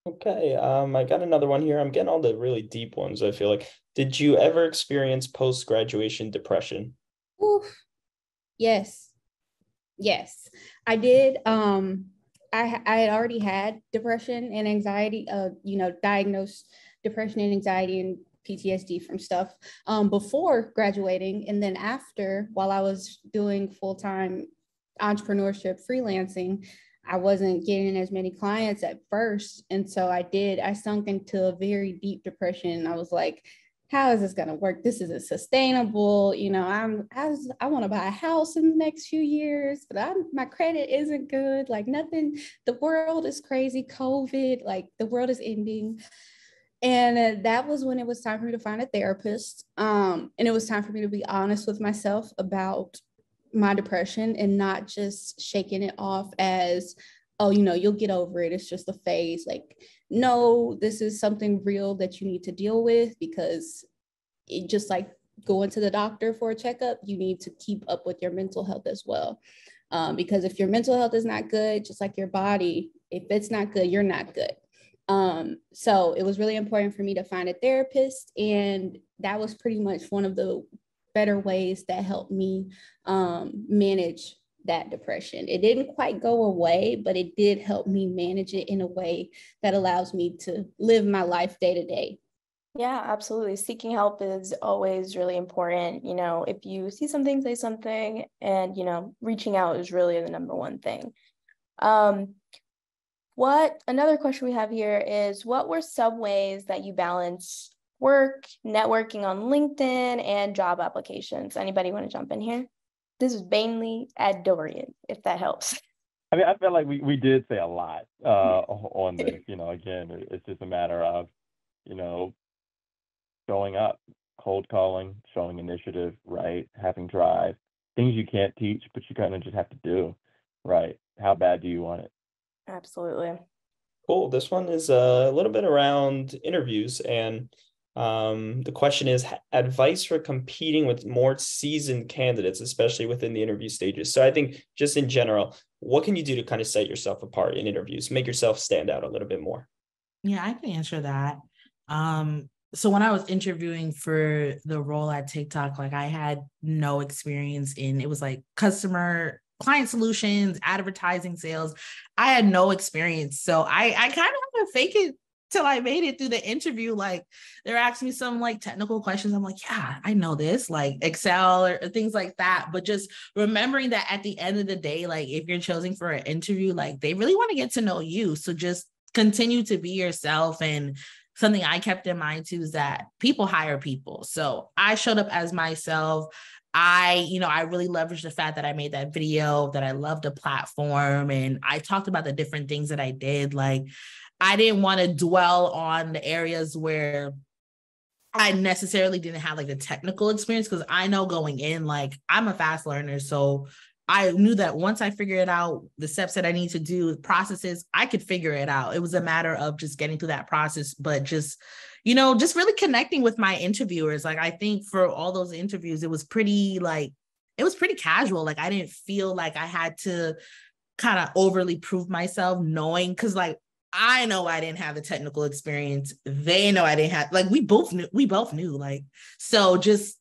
Okay, I got another one here. I'm getting all the really deep ones, I feel like. Did you ever experience post-graduation depression? Oof. Yes. Yes, I did. I had already had depression and anxiety, diagnosed depression and anxiety and PTSD from stuff before graduating. And then after, while I was doing full-time entrepreneurship, freelancing, I wasn't getting as many clients at first. And so I sunk into a very deep depression. I was like, how is this going to work? This isn't sustainable. You know, I want to buy a house in the next few years, but my credit isn't good. Like nothing, the world is crazy. COVID, like the world is ending. And that was when it was time for me to find a therapist. And it was time for me to be honest with myself about my depression and not just shaking it off as, oh, you know, you'll get over it. It's just a phase. Like, no, this is something real that you need to deal with, because it just like going to the doctor for a checkup, you need to keep up with your mental health as well. Because if your mental health is not good, just like your body, if it's not good, you're not good. So it was really important for me to find a therapist. And that was pretty much one of the better ways that helped me manage that depression. It didn't quite go away, but it did help me manage it in a way that allows me to live my life day to day. Yeah, absolutely. Seeking help is always really important. You know, if you see something, say something, and, you know, reaching out is really the number one thing. Another question we have here is, what were some ways that you balance work, networking on LinkedIn, and job applications? Anybody want to jump in here? This is mainly at Dorian, if that helps. I mean, I feel like we did say a lot on this. You know, again, it's just a matter of, you know, showing up, cold calling, showing initiative, right? Having drive, things you can't teach, but you kind of just have to do, right? How bad do you want it? Absolutely. Cool. This one is a little bit around interviews, and the question is advice for competing with more seasoned candidates, especially within the interview stages. So I think just in general, what can you do to kind of set yourself apart in interviews, make yourself stand out a little bit more? Yeah, I can answer that. So when I was interviewing for the role at TikTok, like I had no experience it was like client solutions, advertising, sales. I had no experience. So I kind of had to fake it till I made it through the interview. Like they're asking me some like technical questions. I'm like, yeah, I know this, like Excel or things like that. But just remembering that at the end of the day, like if you're chosen for an interview, like they really want to get to know you. So just continue to be yourself. And something I kept in mind too is that people hire people. So I showed up as myself. I really leveraged the fact that I made that video, that I loved the platform, and I talked about the different things that I did. Like, I didn't want to dwell on the areas where I necessarily didn't have like the technical experience, because I know going in, like I'm a fast learner. So I knew that once I figured out the steps that I need to do, processes, I could figure it out. It was a matter of just getting through that process, but just really connecting with my interviewers. Like, I think for all those interviews, it was pretty casual. Like, I didn't feel like I had to kind of overly prove myself, knowing, because like, I know I didn't have the technical experience. They know I didn't have, like, we both knew, like, so just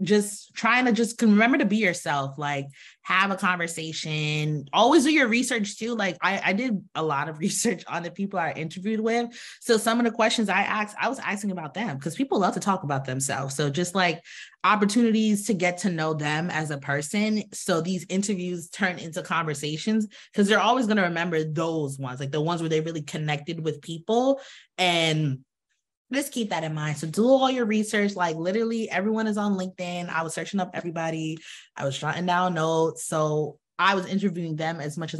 just trying to just remember to be yourself, like have a conversation, always do your research too. Like I did a lot of research on the people I interviewed with. So some of the questions I asked, I was asking about them because people love to talk about themselves. So just like opportunities to get to know them as a person. So these interviews turn into conversations because they're always going to remember those ones, like the ones where they really connected with people. And just keep that in mind. So do all your research. Like literally everyone is on LinkedIn. I was searching up everybody. I was jotting down notes. So I was interviewing them as much as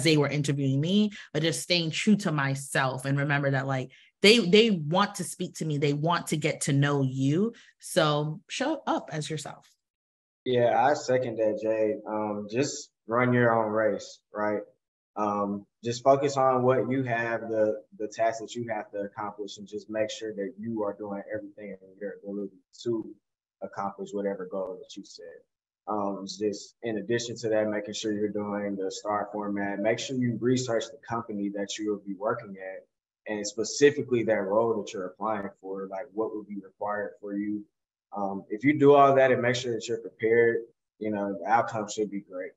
they were interviewing me, but just staying true to myself and remember that like they want to speak to me. They want to get to know you. So show up as yourself. Yeah, I second that, Jade. Just run your own race, right? Just focus on what you have, the tasks that you have to accomplish, and just make sure that you are doing everything in your ability to accomplish whatever goal that you set. Just in addition to that, making sure you're doing the STAR format, make sure you research the company that you will be working at and specifically that role that you're applying for, like what would be required for you. If you do all that and make sure that you're prepared, the outcome should be great,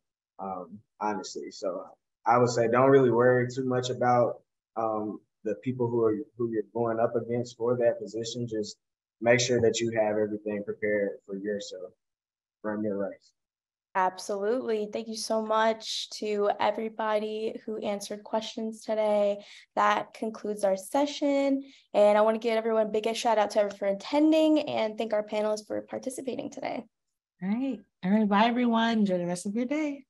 honestly. So I would say don't really worry too much about the people who you're going up against for that position. Just make sure that you have everything prepared for yourself. Run your race. Absolutely. Thank you so much to everybody who answered questions today. That concludes our session. And I want to give everyone a big shout out to everyone for attending and thank our panelists for participating today. All right. Bye, everyone. Enjoy the rest of your day.